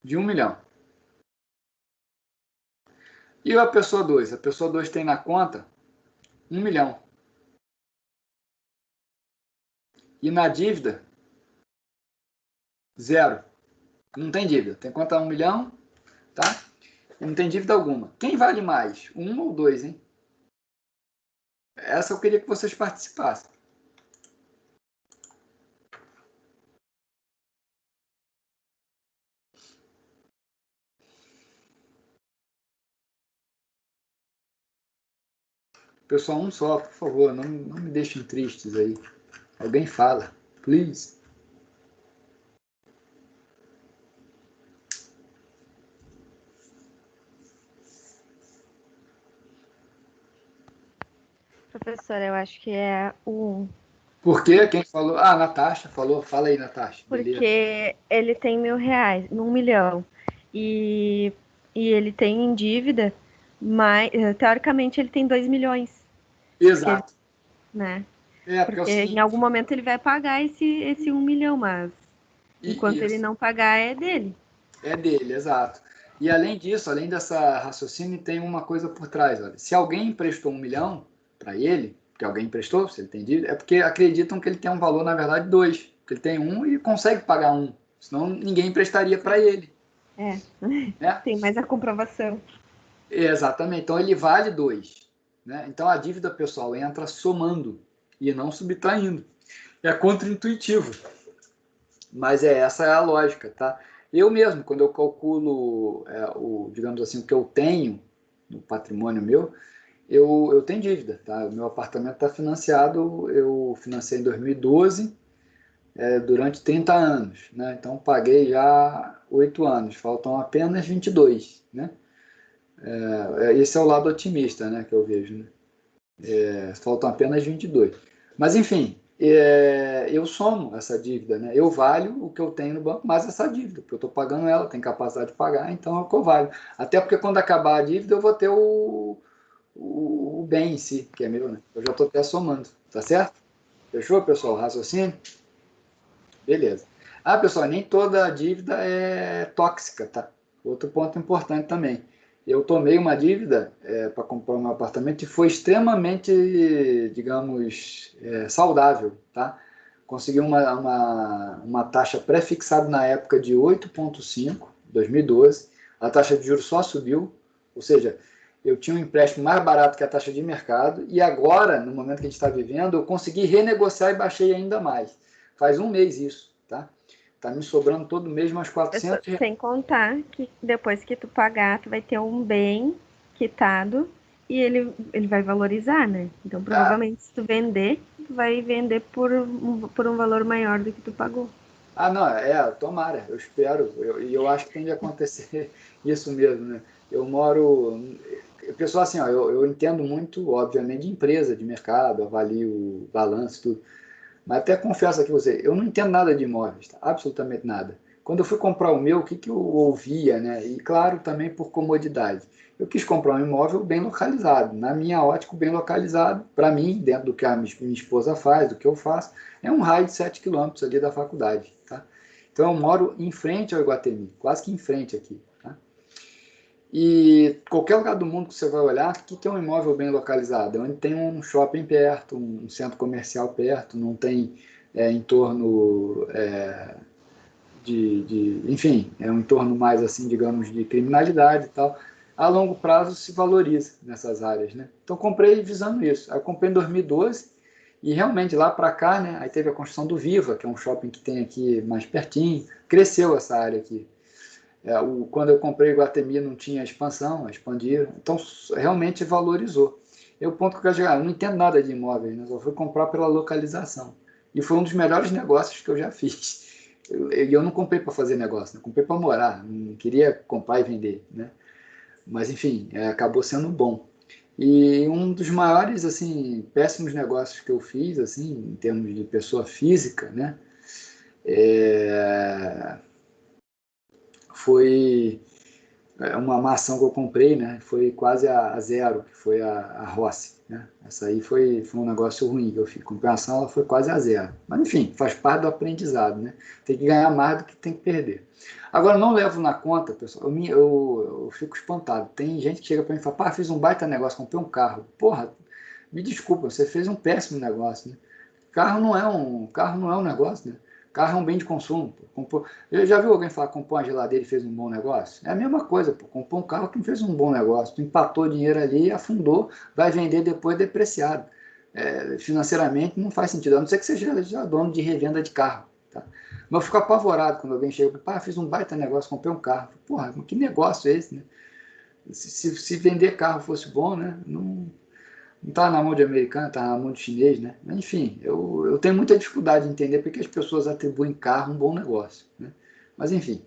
Speaker 1: de 1 milhão. E a pessoa 2? A pessoa 2 tem na conta 1 milhão. E na dívida, 0. Não tem dívida. Tem conta 1 milhão, tá? Não tem dívida alguma. Quem vale mais? 1 ou 2, hein? Essa eu queria que vocês participassem. Pessoal, um só, por favor, não me deixem tristes aí. Alguém fala, please.
Speaker 2: Professor, eu acho que é o 1.
Speaker 1: Por quê? Quem falou? Ah, Natasha falou. Fala aí, Natasha.
Speaker 2: Porque
Speaker 1: Beleza.
Speaker 2: ele tem R$1.000, 1 milhão. E ele tem em dívida, mas teoricamente ele tem 2 milhões.
Speaker 1: Exato.
Speaker 2: Né?
Speaker 1: Porque
Speaker 2: em algum momento ele vai pagar esse 1 milhão, mas enquanto ele não pagar, é dele.
Speaker 1: É dele, exato. E além disso, além dessa raciocínio, tem uma coisa por trás. Olha. Se alguém emprestou 1 milhão para ele, que alguém emprestou, se ele tem dívida, é porque acreditam que ele tem um valor, na verdade, 2. Porque ele tem 1 e consegue pagar 1. Senão ninguém emprestaria para ele. Né?
Speaker 2: Tem mais a comprovação.
Speaker 1: Exatamente. Então ele vale 2. Né? Então a dívida pessoal entra somando. e não subtraindo. É contraintuitivo, mas essa é a lógica, tá? Eu mesmo, quando eu calculo, digamos assim, o que eu tenho no patrimônio meu, eu tenho dívida, tá? O meu apartamento está financiado, eu financei em 2012, durante 30 anos, né? Então paguei já 8 anos, faltam apenas 22, né? Esse é o lado otimista, né, que eu vejo, né? Faltam apenas 22. Mas, enfim, eu somo essa dívida, né? Eu valho o que eu tenho no banco mais essa dívida, porque eu estou pagando ela, tenho capacidade de pagar, então é o que eu valho. Até porque quando acabar a dívida, eu vou ter o bem em si, que é meu, né? Eu já estou até somando, tá certo? Fechou, pessoal? Raciocínio? Beleza. Ah, pessoal, nem toda dívida é tóxica, tá? Outro ponto importante também. Eu tomei uma dívida para comprar um apartamento e foi extremamente, digamos, saudável, tá? Consegui uma taxa pré-fixada na época de 8,5, 2012. A taxa de juros só subiu, ou seja, eu tinha um empréstimo mais barato que a taxa de mercado e agora, no momento que a gente está vivendo, eu consegui renegociar e baixei ainda mais. Faz um mês isso, tá? Tá me sobrando todo mês mais 400 reais.
Speaker 2: Sem contar que depois que tu pagar, tu vai ter um bem quitado e ele vai valorizar, né? Então, provavelmente, se tu vender, tu vai vender por um valor maior do que tu pagou.
Speaker 1: Não, tomara, eu espero, e eu acho que tem de acontecer isso mesmo, né? Eu moro, pessoal, assim, ó, eu entendo muito, obviamente, de empresa, de mercado, avalio o balanço, tudo, mas até confesso aqui a você, eu não entendo nada de imóveis, tá? Absolutamente nada. Quando eu fui comprar o meu, o que, que eu ouvia, né? E claro, também por comodidade. Eu quis comprar um imóvel bem localizado, na minha ótica, bem localizado, para mim, dentro do que a minha esposa faz, do que eu faço, é um raio de 7 quilômetros ali da faculdade, tá? Então eu moro em frente ao Iguatemi, quase que em frente aqui, tá? E qualquer lugar do mundo que você vai olhar, o que é um imóvel bem localizado? É onde tem um shopping perto, um centro comercial perto, não tem entorno enfim, é um entorno mais assim, digamos, de criminalidade e tal. A longo prazo se valoriza nessas áreas, né? Então comprei visando isso. Aí eu comprei em 2012 e realmente lá para cá, né? Aí teve a construção do Viva, que é um shopping que tem aqui mais pertinho. Cresceu essa área aqui. Quando eu comprei o Iguatemi não tinha expansão, expandiram. Então realmente valorizou. E o ponto que eu quero chegar, eu não entendo nada de imóveis, né? Só fui comprar pela localização. E foi um dos melhores negócios que eu já fiz. Eu não comprei para fazer negócio, né? Comprei para morar, não queria comprar e vender, né? Mas enfim, acabou sendo bom. E um dos maiores, assim, péssimos negócios que eu fiz, assim, em termos de pessoa física, né? Foi uma maçã que eu comprei, né? Foi quase a zero, que foi a Rossi, né? Essa aí foi um negócio ruim que eu fiz. Comprei uma ação, ela foi quase a zero. Mas enfim, faz parte do aprendizado, né? Tem que ganhar mais do que tem que perder. Agora, não levo na conta, pessoal, eu fico espantado. Tem gente que chega para mim e fala, pá, fiz um baita negócio, comprei um carro. Porra, me desculpa, você fez um péssimo negócio, né? Carro não é um negócio, né? Carro é um bem de consumo. Já viu alguém falar que comprou uma geladeira e fez um bom negócio? É a mesma coisa, pô. Comprou um carro que não fez um bom negócio. Tu empatou dinheiro ali e afundou, vai vender depois depreciado. Financeiramente não faz sentido, a não ser que seja já dono de revenda de carro. Tá? Mas eu fico apavorado quando alguém chega e fala, fiz um baita negócio, comprei um carro. Porra, que negócio é esse, né? Se vender carro fosse bom, né? Não está na mão de americano, está na mão de chinês, né? Enfim, eu tenho muita dificuldade de entender porque as pessoas atribuem carro um bom negócio, né? Mas enfim,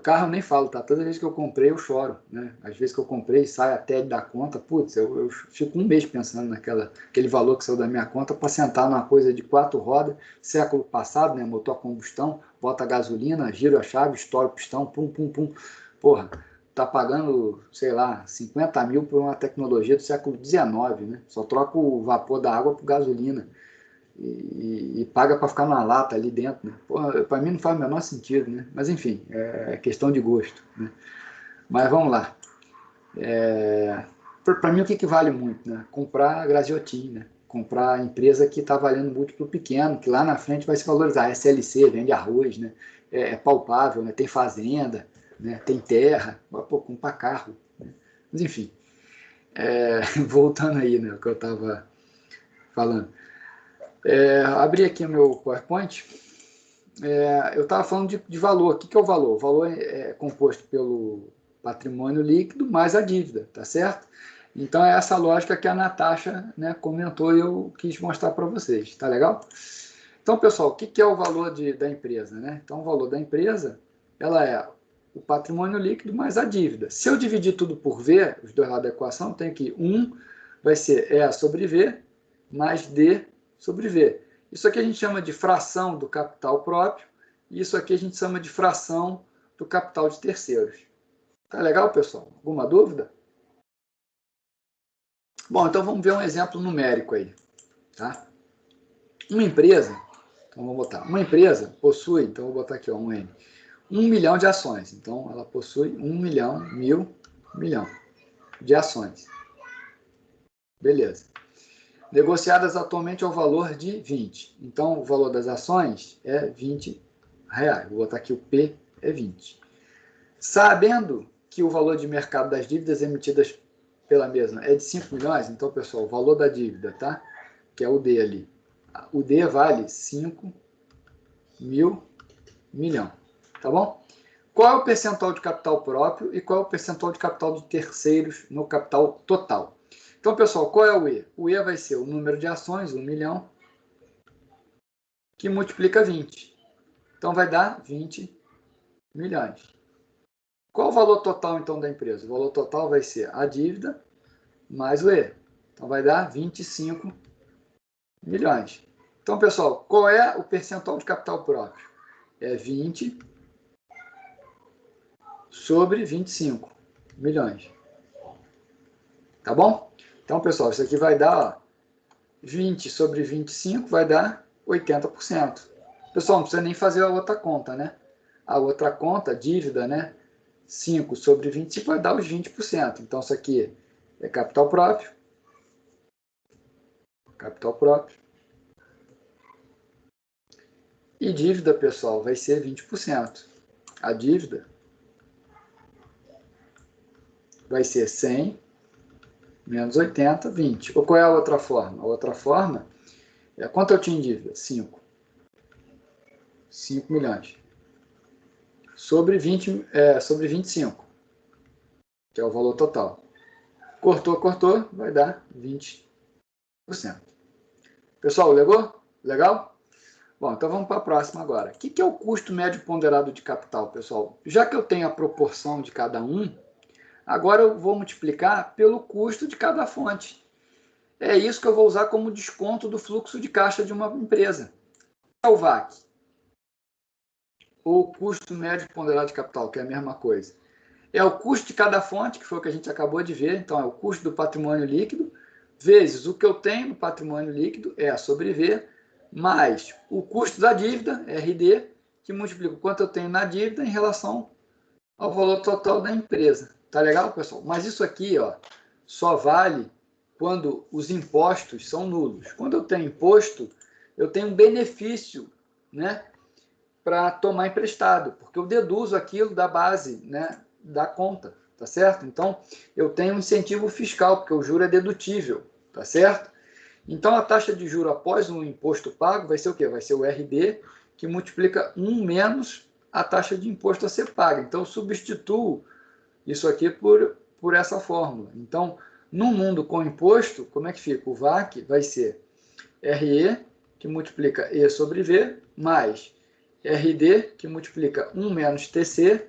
Speaker 1: carro eu nem falo, tá? Toda vez que eu comprei eu choro, né? Às vezes que eu comprei sai até da conta, putz, eu fico um mês pensando aquele valor que saiu da minha conta para sentar numa coisa de 4 rodas, século passado, né? Motor a combustão, bota a gasolina, gira a chave, estoura o pistão, pum, pum, pum. Porra, tá pagando, sei lá, 50 mil por uma tecnologia do século XIX, né? Só troca o vapor da água por gasolina e paga para ficar numa lata ali dentro, né? Para mim não faz o menor sentido, né? Mas enfim, é questão de gosto, né? Mas vamos lá. Para mim o que vale muito, né? Comprar Graziotin, né? Comprar a empresa que está valendo múltiplo pequeno, que lá na frente vai se valorizar. A SLC vende arroz, né? É palpável, né? Tem fazenda, né? Tem terra, pô, comprar carro, né? Mas enfim, voltando aí, né? O que eu estava falando. Abri aqui o meu PowerPoint. Eu estava falando de valor. O que é o valor? O valor é composto pelo patrimônio líquido mais a dívida, tá certo? Então, é essa lógica que a Natasha, né, comentou e eu quis mostrar para vocês. Tá legal? Então, pessoal, o que é o valor da empresa, né? Então, o valor da empresa, ela é o patrimônio líquido mais a dívida. Se eu dividir tudo por V, os dois lados da equação, eu tenho que 1 vai ser E sobre V mais D sobre V. Isso aqui a gente chama de fração do capital próprio e isso aqui a gente chama de fração do capital de terceiros. Tá legal, pessoal? Alguma dúvida? Bom, então vamos ver um exemplo numérico aí. Tá? Uma empresa, então vamos botar, uma empresa possui, então vou botar aqui, ó, um N, 1 milhão de ações. Então, ela possui 1 milhão, milhão de ações. Beleza. Negociadas atualmente ao valor de 20. Então, o valor das ações é 20 reais. Vou botar aqui o P é 20. Sabendo que o valor de mercado das dívidas emitidas pela mesma é de 5 milhões, então, pessoal, o valor da dívida, tá? Que é o D ali. O D vale 5 milhão. Tá bom? Qual é o percentual de capital próprio e qual é o percentual de capital de terceiros no capital total? Então, pessoal, qual é o E? O E vai ser o número de ações, 1 milhão, que multiplica 20. Então, vai dar 20 milhões. Qual o valor total, então, da empresa? O valor total vai ser a dívida mais o E. Então, vai dar 25 milhões. Então, pessoal, qual é o percentual de capital próprio? É 20 sobre 25 milhões. Tá bom? Então, pessoal, isso aqui vai dar, ó, 20 sobre 25 vai dar 80%. Pessoal, não precisa nem fazer a outra conta, né? A outra conta, dívida, né? 5 sobre 25 vai dar os 20%. Então, isso aqui é capital próprio. Capital próprio. E dívida, pessoal, vai ser 20%. A dívida vai ser 100 menos 80, 20. Ou qual é a outra forma? A outra forma é quanto eu tinha em dívida? 5. 5 milhões. Sobre 25, que é o valor total. Cortou, vai dar 20%. Pessoal, legal? Bom, então vamos para a próxima agora. O que é o custo médio ponderado de capital, pessoal? Já que eu tenho a proporção de cada um, agora eu vou multiplicar pelo custo de cada fonte. É isso que eu vou usar como desconto do fluxo de caixa de uma empresa. É o VAC. Ou custo médio ponderado de capital, que é a mesma coisa. É o custo de cada fonte, que foi o que a gente acabou de ver. Então, é o custo do patrimônio líquido, vezes o que eu tenho no patrimônio líquido, E sobre V, mais o custo da dívida, RD, que multiplica o quanto eu tenho na dívida em relação ao valor total da empresa. Tá legal, pessoal? Mas isso aqui, ó, só vale quando os impostos são nulos. Quando eu tenho imposto, eu tenho um benefício, né, para tomar emprestado, porque eu deduzo aquilo da base, né, da conta, tá certo? Então, eu tenho um incentivo fiscal, porque o juro é dedutível, tá certo? Então, a taxa de juro após um imposto pago vai ser o quê? Vai ser o RD, que multiplica 1 menos a taxa de imposto a ser paga. Então, eu substituo isso aqui por essa fórmula. Então, no mundo com imposto, como é que fica? O VAC vai ser RE, que multiplica E sobre V, mais RD, que multiplica 1 menos TC,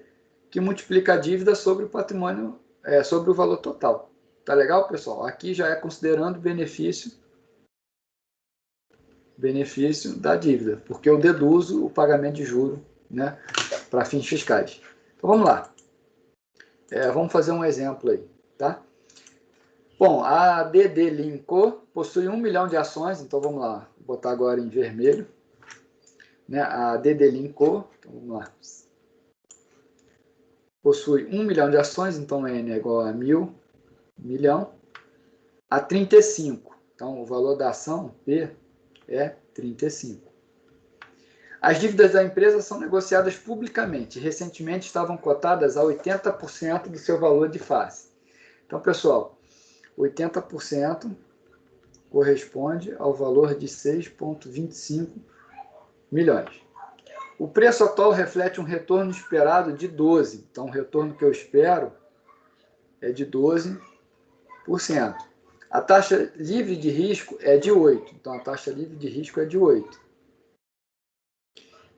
Speaker 1: que multiplica a dívida sobre o patrimônio, sobre o valor total. Tá legal, pessoal? Aqui já é considerando benefício da dívida, porque eu deduzo o pagamento de juros, né, para fins fiscais. Então, vamos lá. Vamos fazer um exemplo aí, tá? Bom, a DD Linco possui 1 milhão de ações, então vamos lá, vou botar agora em vermelho, né? A DD Linco, então vamos lá, possui 1 milhão de ações, então N é igual a 1.000, milhão, a 35, então o valor da ação, P, é 35. As dívidas da empresa são negociadas publicamente. Recentemente estavam cotadas a 80% do seu valor de face. Então, pessoal, 80% corresponde ao valor de 6,25 milhões. O preço atual reflete um retorno esperado de 12%. Então, o retorno que eu espero é de 12%. A taxa livre de risco é de 8%. Então, a taxa livre de risco é de 8%.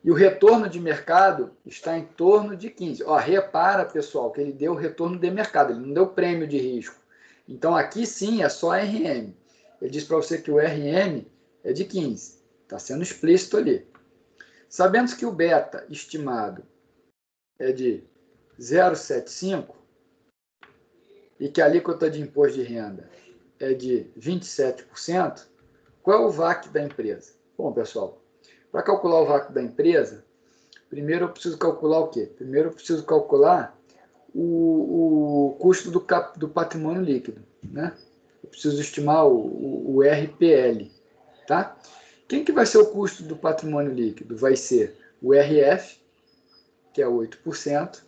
Speaker 1: E o retorno de mercado está em torno de 15%. Ó, repara, pessoal, que ele deu o retorno de mercado, ele não deu prêmio de risco. Então, aqui sim é só RM. Ele diz para você que o RM é de 15%. Está sendo explícito ali. Sabendo que o beta estimado é de 0,75 e que a alíquota de imposto de renda é de 27%, qual é o VAC da empresa? Bom, pessoal, para calcular o VAC da empresa, primeiro eu preciso calcular o quê? Primeiro eu preciso calcular o custo do patrimônio líquido, né? Eu preciso estimar o RPL, tá? Quem que vai ser o custo do patrimônio líquido? Vai ser o RF, que é 8%,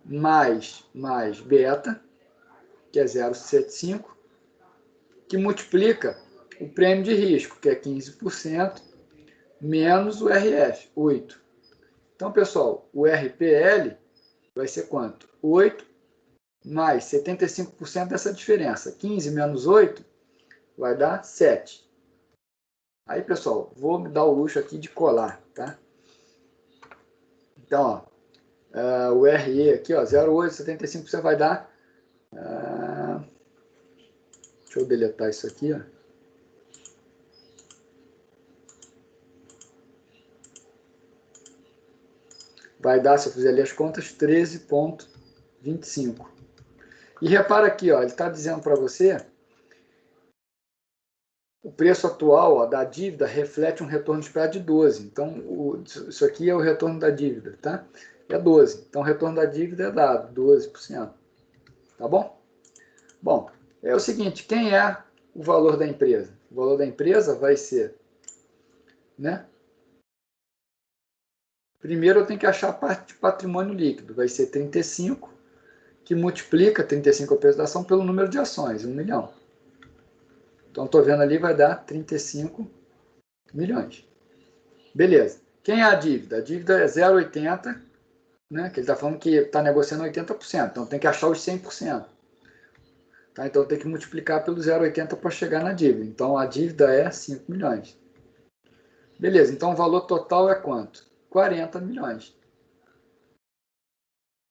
Speaker 1: mais beta, que é 0,75%, que multiplica o prêmio de risco, que é 15%, menos o RF, 8%. Então, pessoal, o RPL vai ser quanto? 8 mais 75% dessa diferença. 15 menos 8 vai dar 7. Aí, pessoal, vou me dar o luxo aqui de colar, tá? Então, ó, o RE aqui, ó, 0,8, 75% vai dar... deixa eu deletar isso aqui, ó. Vai dar, se eu fizer ali as contas, 13,25. E repara aqui, ó, ele está dizendo para você, o preço atual, ó, da dívida reflete um retorno esperado de 12%. Então, isso aqui é o retorno da dívida, tá? É 12%. Então, o retorno da dívida é dado, 12%. Tá bom? Bom, é o seguinte, quem é o valor da empresa? O valor da empresa vai ser, né? Primeiro eu tenho que achar a parte de patrimônio líquido, vai ser 35, que multiplica 35 a preço da ação pelo número de ações, 1 milhão. Então, estou vendo ali, vai dar 35 milhões. Beleza. Quem é a dívida? A dívida é 0,80, né? Que ele está falando que está negociando 80%, então tem que achar os 100%. Tá? Então, tem que multiplicar pelo 0,80 para chegar na dívida. Então, a dívida é 5 milhões. Beleza, então o valor total é quanto? 40 milhões.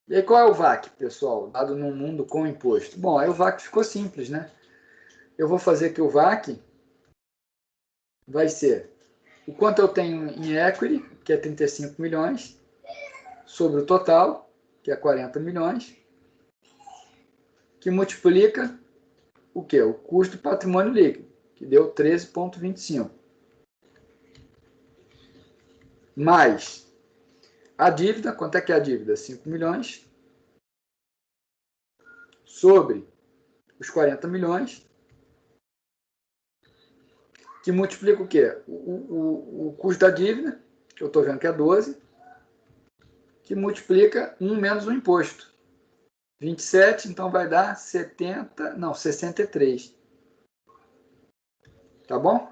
Speaker 1: E aí, qual é o VAC, pessoal, dado num mundo com imposto? Bom, aí o VAC ficou simples, né? Eu vou fazer que o VAC vai ser o quanto eu tenho em equity, que é 35 milhões, sobre o total, que é 40 milhões, que multiplica o quê? O custo do patrimônio líquido, que deu 13,25. Mais a dívida, quanto é que é a dívida? 5 milhões, sobre os 40 milhões, que multiplica o quê? O custo da dívida, que eu estou vendo que é 12, que multiplica 1 menos o imposto. 27, então vai dar 63. Tá bom?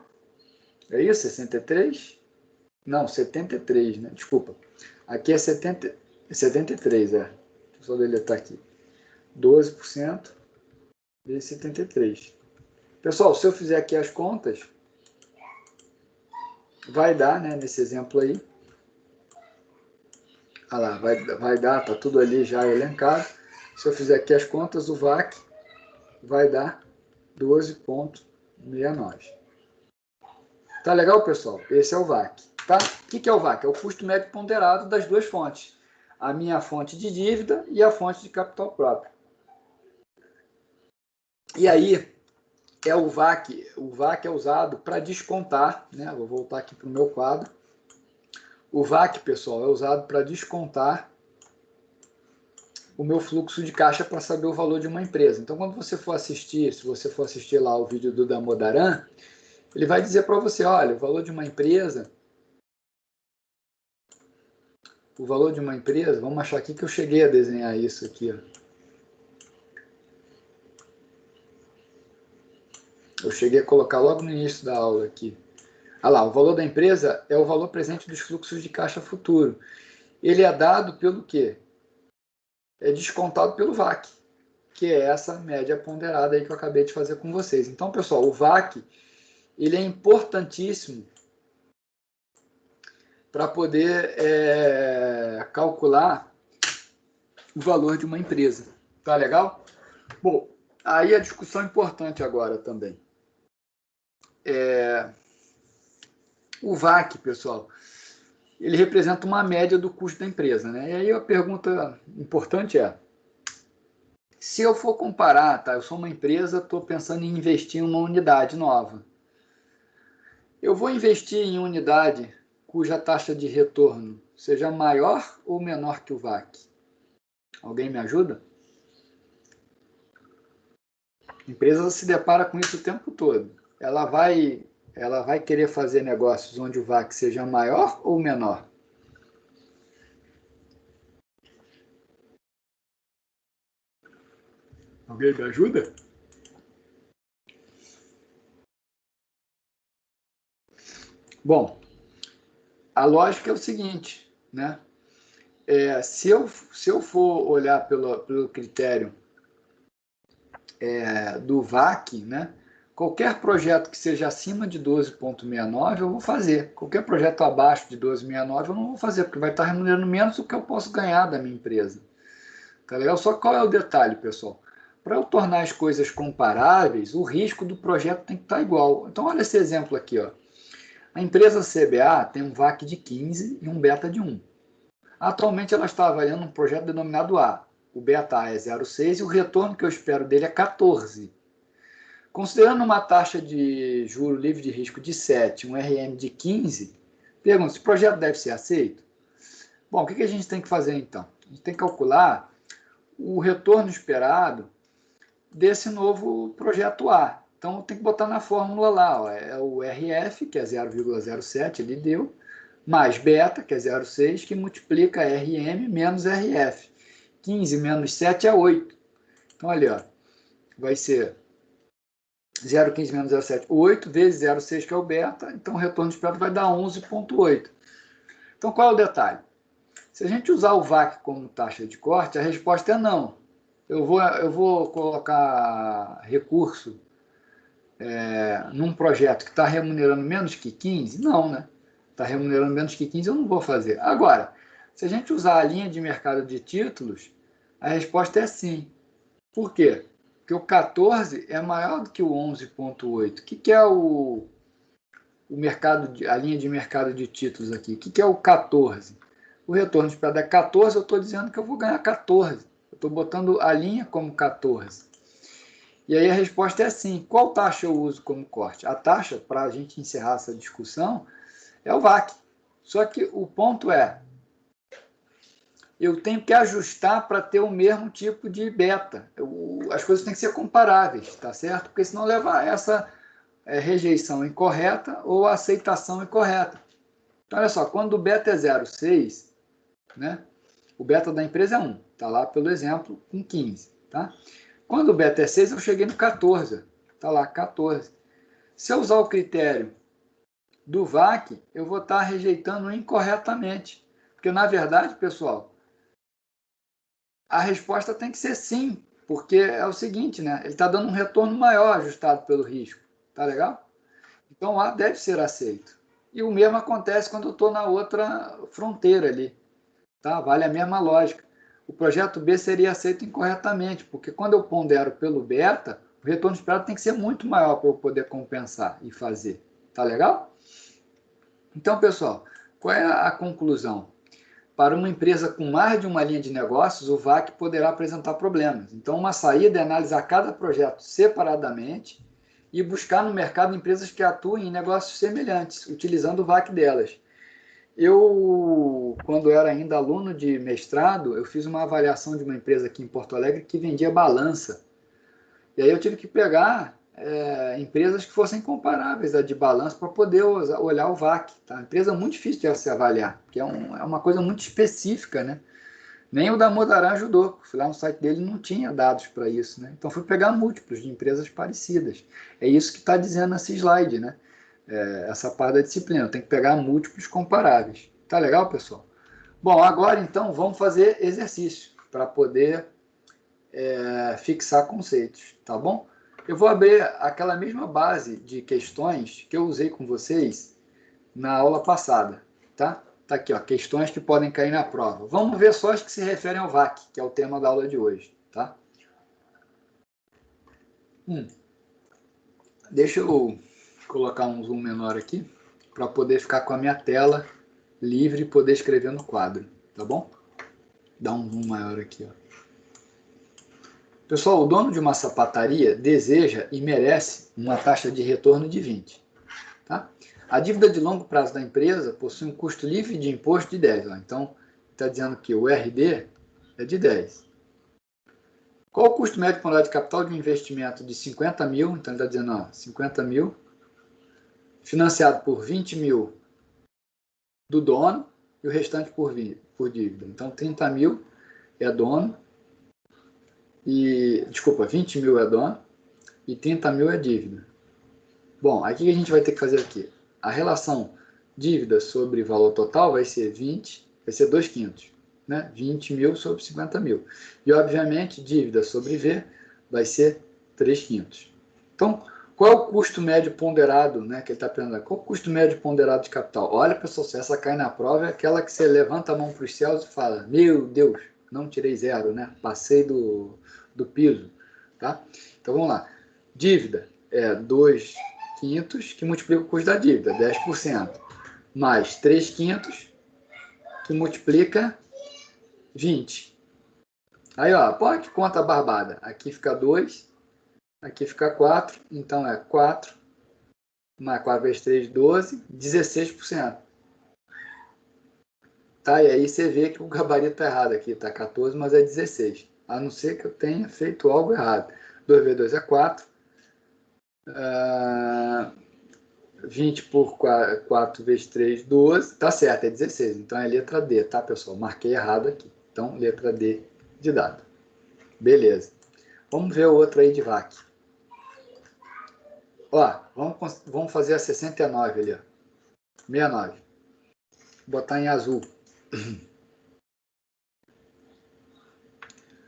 Speaker 1: É isso? 63? Não, 73, né? Desculpa. Aqui é 73, é. Deixa eu só deletar aqui. 12% vezes 73. Pessoal, se eu fizer aqui as contas, vai dar, né, nesse exemplo aí. Olha lá, vai dar, tá tudo ali já elencado. Se eu fizer aqui as contas, o VAC vai dar 12,69. Tá legal, pessoal? Esse é o VAC. Tá? O que é o VAC? É o custo médio ponderado das duas fontes. A minha fonte de dívida e a fonte de capital próprio. E aí, é o VAC. O VAC é usado para descontar, né? Vou voltar aqui para o meu quadro. O VAC, pessoal, é usado para descontar o meu fluxo de caixa para saber o valor de uma empresa. Então, quando você for assistir, se você for assistir lá o vídeo do Damodaran, ele vai dizer para você, olha, o valor de uma empresa, vamos achar aqui que eu cheguei a desenhar isso aqui, ó. Eu cheguei a colocar logo no início da aula aqui. Ah lá, o valor da empresa é o valor presente dos fluxos de caixa futuro. Ele é dado pelo quê? É descontado pelo VAC, que é essa média ponderada aí que eu acabei de fazer com vocês. Então, pessoal, o VAC, ele é importantíssimo para poder calcular o valor de uma empresa. Tá legal? Bom, aí a discussão importante agora também. O VAC, pessoal, ele representa uma média do custo da empresa, né? E aí a pergunta importante é, se eu for comparar, tá? Eu sou uma empresa, estou pensando em investir em uma unidade nova. Eu vou investir em unidade cuja taxa de retorno seja maior ou menor que o VAC? Alguém me ajuda? A empresa se depara com isso o tempo todo. Ela vai querer fazer negócios onde o VAC seja maior ou menor? Alguém me ajuda? Bom, a lógica é o seguinte, né? Se eu for olhar pelo critério do VAC, né? Qualquer projeto que seja acima de 12,69 eu vou fazer. Qualquer projeto abaixo de 12,69 eu não vou fazer, porque vai estar remunerando menos do que eu posso ganhar da minha empresa. Tá legal? Só qual é o detalhe, pessoal? Para eu tornar as coisas comparáveis, o risco do projeto tem que estar igual. Então, olha esse exemplo aqui, ó. A empresa CBA tem um VAC de 15 e um beta de 1. Atualmente, ela está avaliando um projeto denominado A. O beta A é 0,6 e o retorno que eu espero dele é 14. Considerando uma taxa de juro livre de risco de 7, um RM de 15, pergunta, esse projeto deve ser aceito? Bom, o que a gente tem que fazer então? A gente tem que calcular o retorno esperado desse novo projeto A. Então, tem que botar na fórmula lá, ó, é o RF, que é 0,07, ele deu, mais beta, que é 0,6, que multiplica RM menos RF. 15 menos 7 é 8. Então, ali, ó, vai ser 0,15 menos 0,7, 8 vezes 0,6, que é o beta, então o retorno esperado vai dar 11,8. Então, qual é o detalhe? Se a gente usar o VAC como taxa de corte, a resposta é não. Eu vou colocar recurso num projeto que está remunerando menos que 15? Não, né? Está remunerando menos que 15, eu não vou fazer. Agora, se a gente usar a linha de mercado de títulos, a resposta é sim. Por quê? Porque o 14 é maior do que o 11,8. O que é a linha de mercado de títulos aqui? O que é o 14? O retorno esperado é 14, eu estou dizendo que eu vou ganhar 14. Eu estou botando a linha como 14. E aí a resposta é sim. Qual taxa eu uso como corte? A taxa, para a gente encerrar essa discussão, é o VAC. Só que o ponto é, eu tenho que ajustar para ter o mesmo tipo de beta. As coisas têm que ser comparáveis, tá certo? Porque senão leva a essa rejeição incorreta ou aceitação incorreta. Então, olha só, quando o beta é 0,6, né? O beta da empresa é 1, está lá pelo exemplo com 15. Tá? Quando o beta é 6, eu cheguei no 14, está lá 14. Se eu usar o critério do VAC, eu vou estar rejeitando incorretamente. Porque, na verdade, pessoal, a resposta tem que ser sim, porque é o seguinte, né? Ele está dando um retorno maior ajustado pelo risco. Tá legal? Então, A deve ser aceito. E o mesmo acontece quando eu estou na outra fronteira ali. Tá? Vale a mesma lógica. O projeto B seria aceito incorretamente, porque quando eu pondero pelo beta, o retorno esperado tem que ser muito maior para eu poder compensar e fazer. Tá legal? Então, pessoal, qual é a conclusão? Para uma empresa com mais de uma linha de negócios, o VAC poderá apresentar problemas. Então, uma saída é analisar cada projeto separadamente e buscar no mercado empresas que atuem em negócios semelhantes, utilizando o VAC delas. Eu, quando era ainda aluno de mestrado, eu fiz uma avaliação de uma empresa aqui em Porto Alegre que vendia balança. E aí eu tive que pegar empresas que fossem comparáveis a de balança para poder olhar o VAC. Tá? Uma empresa muito difícil de se avaliar, porque é uma coisa muito específica, né? Nem o da Modarã ajudou. Fui lá no site dele e não tinha dados para isso, né? Então fui pegar múltiplos de empresas parecidas. É isso que está dizendo esse slide, né? Essa parte da disciplina. Tem que pegar múltiplos comparáveis. Tá legal, pessoal? Bom, agora então vamos fazer exercício para poder fixar conceitos, tá bom? Eu vou abrir aquela mesma base de questões que eu usei com vocês na aula passada, tá? Tá aqui, ó, questões que podem cair na prova. Vamos ver só as que se referem ao VAC, que é o tema da aula de hoje, tá? Deixa eu colocar um zoom menor aqui, para poder ficar com a minha tela livre e poder escrever no quadro, tá bom? Dá um zoom maior aqui, ó. Pessoal, o dono de uma sapataria deseja e merece uma taxa de retorno de 20, tá? A dívida de longo prazo da empresa possui um custo livre de imposto de 10. Ó. Então, está dizendo que o RD é de 10. Qual o custo médio ponderado de capital de um investimento de 50 mil? Então, ele está dizendo, ó, 50 mil, financiado por 20 mil do dono e o restante por dívida. Então, 30 mil é dono, desculpa, 20 mil é dono e 30 mil é dívida. Bom, aí o que a gente vai ter que fazer aqui? A relação dívida sobre valor total vai ser 2/5, né? 20 mil sobre 50 mil. E, obviamente, dívida sobre V vai ser 3/5. Então, qual é o custo médio ponderado, né, que ele está perguntando? Qual é o custo médio ponderado de capital? Olha, pessoal, se essa cai na prova, é aquela que você levanta a mão para os céus e fala, meu Deus, não tirei 0, né? Passei do piso, tá? Então, vamos lá. Dívida é 2/5, que multiplica o custo da dívida, 10%, mais 3/5, que multiplica 20. Aí, ó, pô, que conta barbada. Aqui fica 2, aqui fica 4, então é 4, mais 4 vezes 3, 12, 16%. Tá, e aí você vê que o gabarito tá errado aqui, tá 14, mas é 16. A não ser que eu tenha feito algo errado. 2 vezes 2 é 4. 20 por 4 vezes 3, 12. Tá certo, é 16. Então é letra D, tá, pessoal? Marquei errado aqui. Então, letra D de dado. Beleza. Vamos ver o outro aí de VAC. Ó, vamos fazer a 69 ali, ó. 69. Vou botar em azul.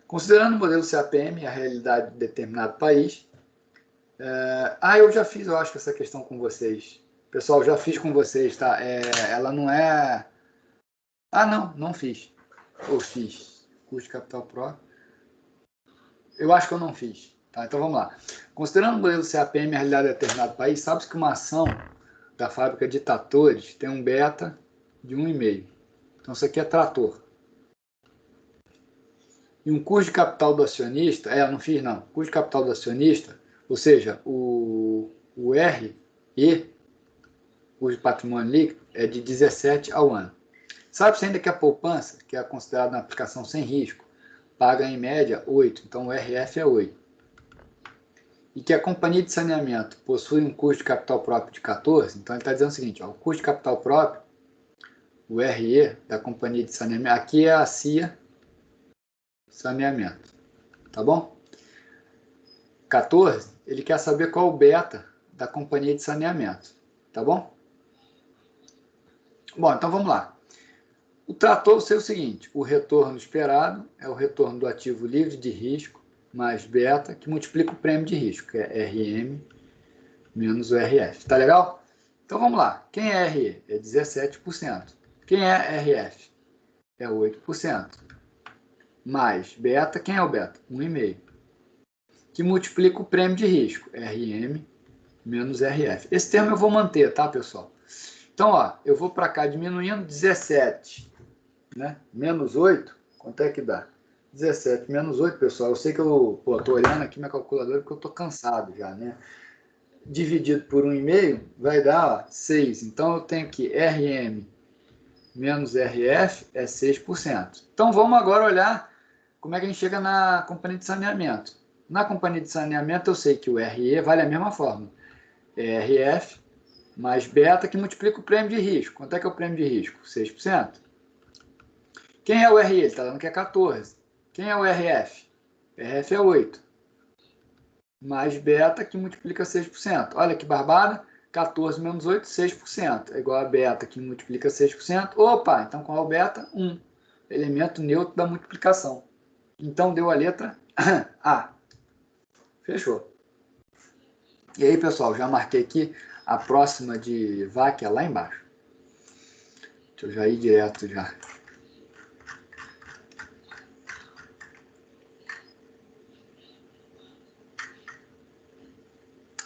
Speaker 1: Considerando o modelo CAPM e a realidade de determinado país. Eu já fiz, eu acho, essa questão com vocês. Pessoal, já fiz com vocês, tá? Ela não é... não fiz. Ou fiz. Custo de capital próprio. Eu acho que eu não fiz. Tá? Então vamos lá. Considerando o modelo CAPM e a realidade de determinado país, sabe-se que uma ação da fábrica de tratores tem um beta de 1,5. Então isso aqui é trator. E um custo de capital do acionista, não fiz não. Custo de capital do acionista, ou seja, o RE, custo de patrimônio líquido, é de 17 ao ano. Sabe-se ainda que a poupança, que é considerada uma aplicação sem risco, paga em média 8, então o RF é 8. E que a companhia de saneamento possui um custo de capital próprio de 14, então ele está dizendo o seguinte, ó, o custo de capital próprio, o RE da companhia de saneamento, aqui é a CIA saneamento, tá bom? 14, ele quer saber qual é o beta da companhia de saneamento, tá bom? Bom, então vamos lá. O trator é o seguinte, o retorno esperado é o retorno do ativo livre de risco mais beta, que multiplica o prêmio de risco, que é RM menos o RF. Tá legal? Então vamos lá. Quem é RE? É 17%. Quem é RF? É 8%. Mais beta, quem é o beta? 1,5%. Que multiplica o prêmio de risco, RM menos RF. Esse termo eu vou manter, tá, pessoal? Então, ó, eu vou para cá diminuindo 17, né? Menos 8, quanto é que dá? 17 menos 8, pessoal. Eu sei que eu estou olhando aqui minha calculadora porque eu estou cansado já, né? Dividido por 1,5 vai dar 6. Então, eu tenho que RM menos RF é 6%. Então, vamos agora olhar como é que a gente chega na companhia de saneamento. Na companhia de saneamento, eu sei que o RE vale a mesma fórmula. RF mais beta que multiplica o prêmio de risco. Quanto é que é o prêmio de risco? 6%. Quem é o RE? Ele está dando que é 14. Quem é o RF? RF é 8. Mais beta, que multiplica 6%. Olha que barbada. 14 menos 8, 6%. É igual a beta, que multiplica 6%. Opa, então qual é o beta? 1. Elemento neutro da multiplicação. Então, deu a letra A. Fechou. E aí, pessoal, já marquei aqui a próxima de VAC, é lá embaixo. Deixa eu já ir direto já.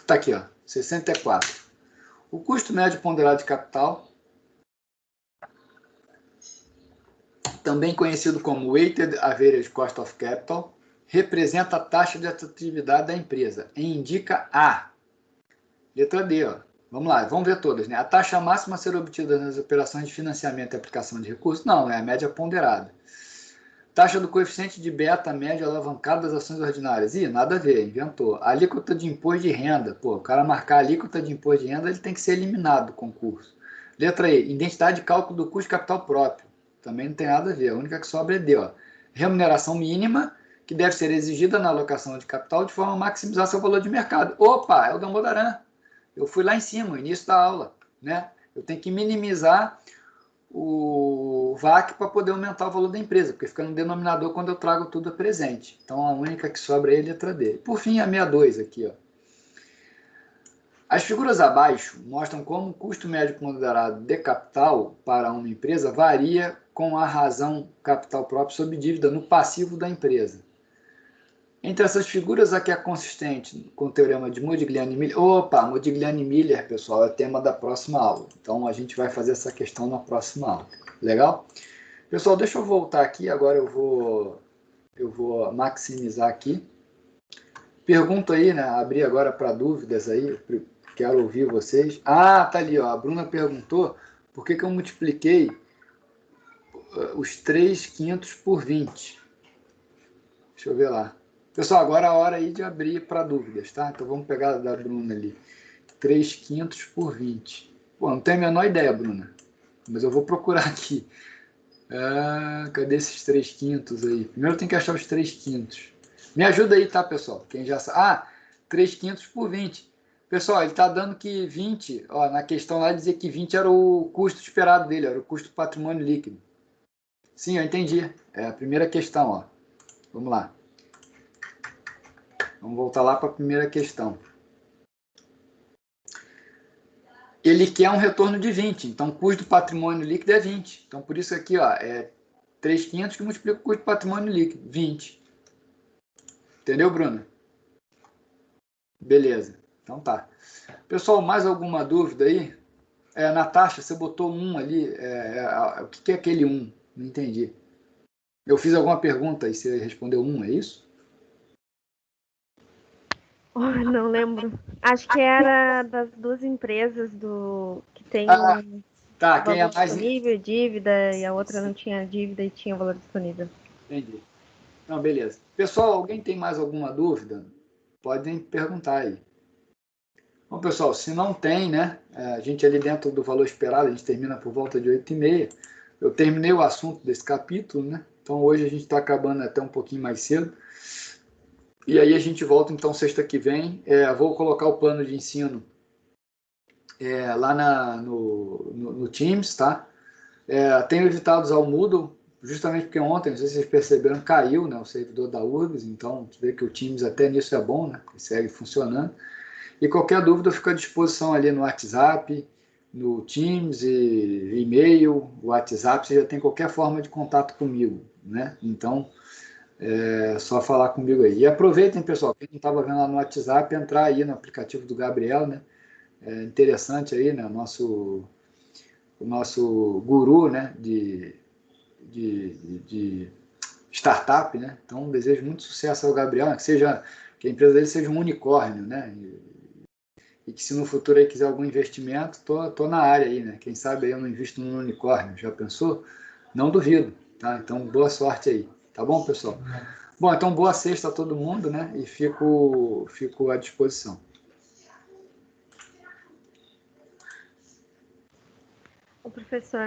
Speaker 1: Tá aqui, ó, 64. O custo médio ponderado de capital, também conhecido como Weighted Average Cost of Capital, representa a taxa de atratividade da empresa e indica a letra D, ó. Vamos lá, vamos ver todas, né? A taxa máxima a ser obtida nas operações de financiamento e aplicação de recursos? Não, é a média ponderada. Taxa do coeficiente de beta média alavancada das ações ordinárias? Ih, nada a ver, inventou. A alíquota de imposto de renda. Pô, o cara marcar a alíquota de imposto de renda, ele tem que ser eliminado do concurso. Letra E, identidade de cálculo do custo de capital próprio. Também não tem nada a ver, a única que sobra é D, ó. Remuneração mínima, que deve ser exigida na alocação de capital de forma a maximizar seu valor de mercado. Opa, é o Damodaran. Eu fui lá em cima, no início da aula, né? Eu tenho que minimizar o VAC para poder aumentar o valor da empresa, porque fica no denominador quando eu trago tudo a presente. Então, a única que sobra é a letra D. Por fim, a 62 aqui, ó. As figuras abaixo mostram como o custo médio ponderado de capital para uma empresa varia com a razão capital próprio sob dívida no passivo da empresa. Entre essas figuras, a que é consistente com o teorema de Modigliani-Miller. Opa, Modigliani-Miller, pessoal, é tema da próxima aula. Então, a gente vai fazer essa questão na próxima aula. Legal? Pessoal, deixa eu voltar aqui. Agora eu vou maximizar aqui. Pergunta aí, né? Abrir agora para dúvidas aí. Quero ouvir vocês. Ah, tá ali, ó. A Bruna perguntou por que eu multipliquei os 3/5 por 20. Deixa eu ver lá. Pessoal, agora é a hora aí de abrir para dúvidas, tá? Então vamos pegar a da Bruna ali. 3/5 por 20. Pô, não tenho a menor ideia, Bruna. Mas eu vou procurar aqui. Cadê esses 3/5 aí? Primeiro tem que achar os 3/5. Me ajuda aí, tá, pessoal? Quem já sabe. 3/5 por 20. Pessoal, ele está dando que 20, ó, na questão lá dizia que 20 era o custo esperado dele, era o custo do patrimônio líquido. Sim, eu entendi. É a primeira questão, ó. Vamos lá. Vamos voltar lá para a primeira questão. Ele quer um retorno de 20, então o custo do patrimônio líquido é 20. Então, por isso aqui, ó, é 3/5 que multiplica o custo do patrimônio líquido, 20. Entendeu, Bruna? Beleza, então tá. Pessoal, mais alguma dúvida aí? Natasha, você botou 1 ali, o que é aquele 1? Não entendi. Eu fiz alguma pergunta e você respondeu 1, é isso?
Speaker 2: Oh, não lembro. Acho que era das duas empresas que tem
Speaker 1: tá, quem
Speaker 2: valor
Speaker 1: é mais
Speaker 2: disponível, dívida, e a outra não tinha dívida e tinha valor disponível.
Speaker 1: Entendi. Não, beleza. Pessoal, alguém tem mais alguma dúvida? Podem perguntar aí. Bom, pessoal, se não tem, né? A gente ali dentro do valor esperado, a gente termina por volta de 8h30. Eu terminei o assunto desse capítulo, né? Então hoje a gente está acabando até um pouquinho mais cedo. E aí a gente volta então sexta que vem. Vou colocar o plano de ensino lá no Teams, tá? Tenho evitado usar o Moodle, justamente porque ontem, não sei se vocês perceberam, caiu, né, o servidor da URGS, então você vê que o Teams até nisso é bom, né? Segue funcionando. E qualquer dúvida eu fico à disposição ali no WhatsApp, no Teams, e-mail, WhatsApp, você já tem qualquer forma de contato comigo, né? Então, é só falar comigo aí. E aproveitem, pessoal, quem não estava vendo lá no WhatsApp, entrar aí no aplicativo do Gabriel, né? É interessante aí, né? O nosso guru, né? De startup, né? Então, desejo muito sucesso ao Gabriel, né? Que a empresa dele seja um unicórnio, né? E que se no futuro aí quiser algum investimento, tô na área aí, né? Quem sabe aí eu não invisto num unicórnio, já pensou? Não duvido, tá? Então, boa sorte aí, tá bom, pessoal? Bom, então boa sexta a todo mundo, né? E fico à disposição.
Speaker 2: O professor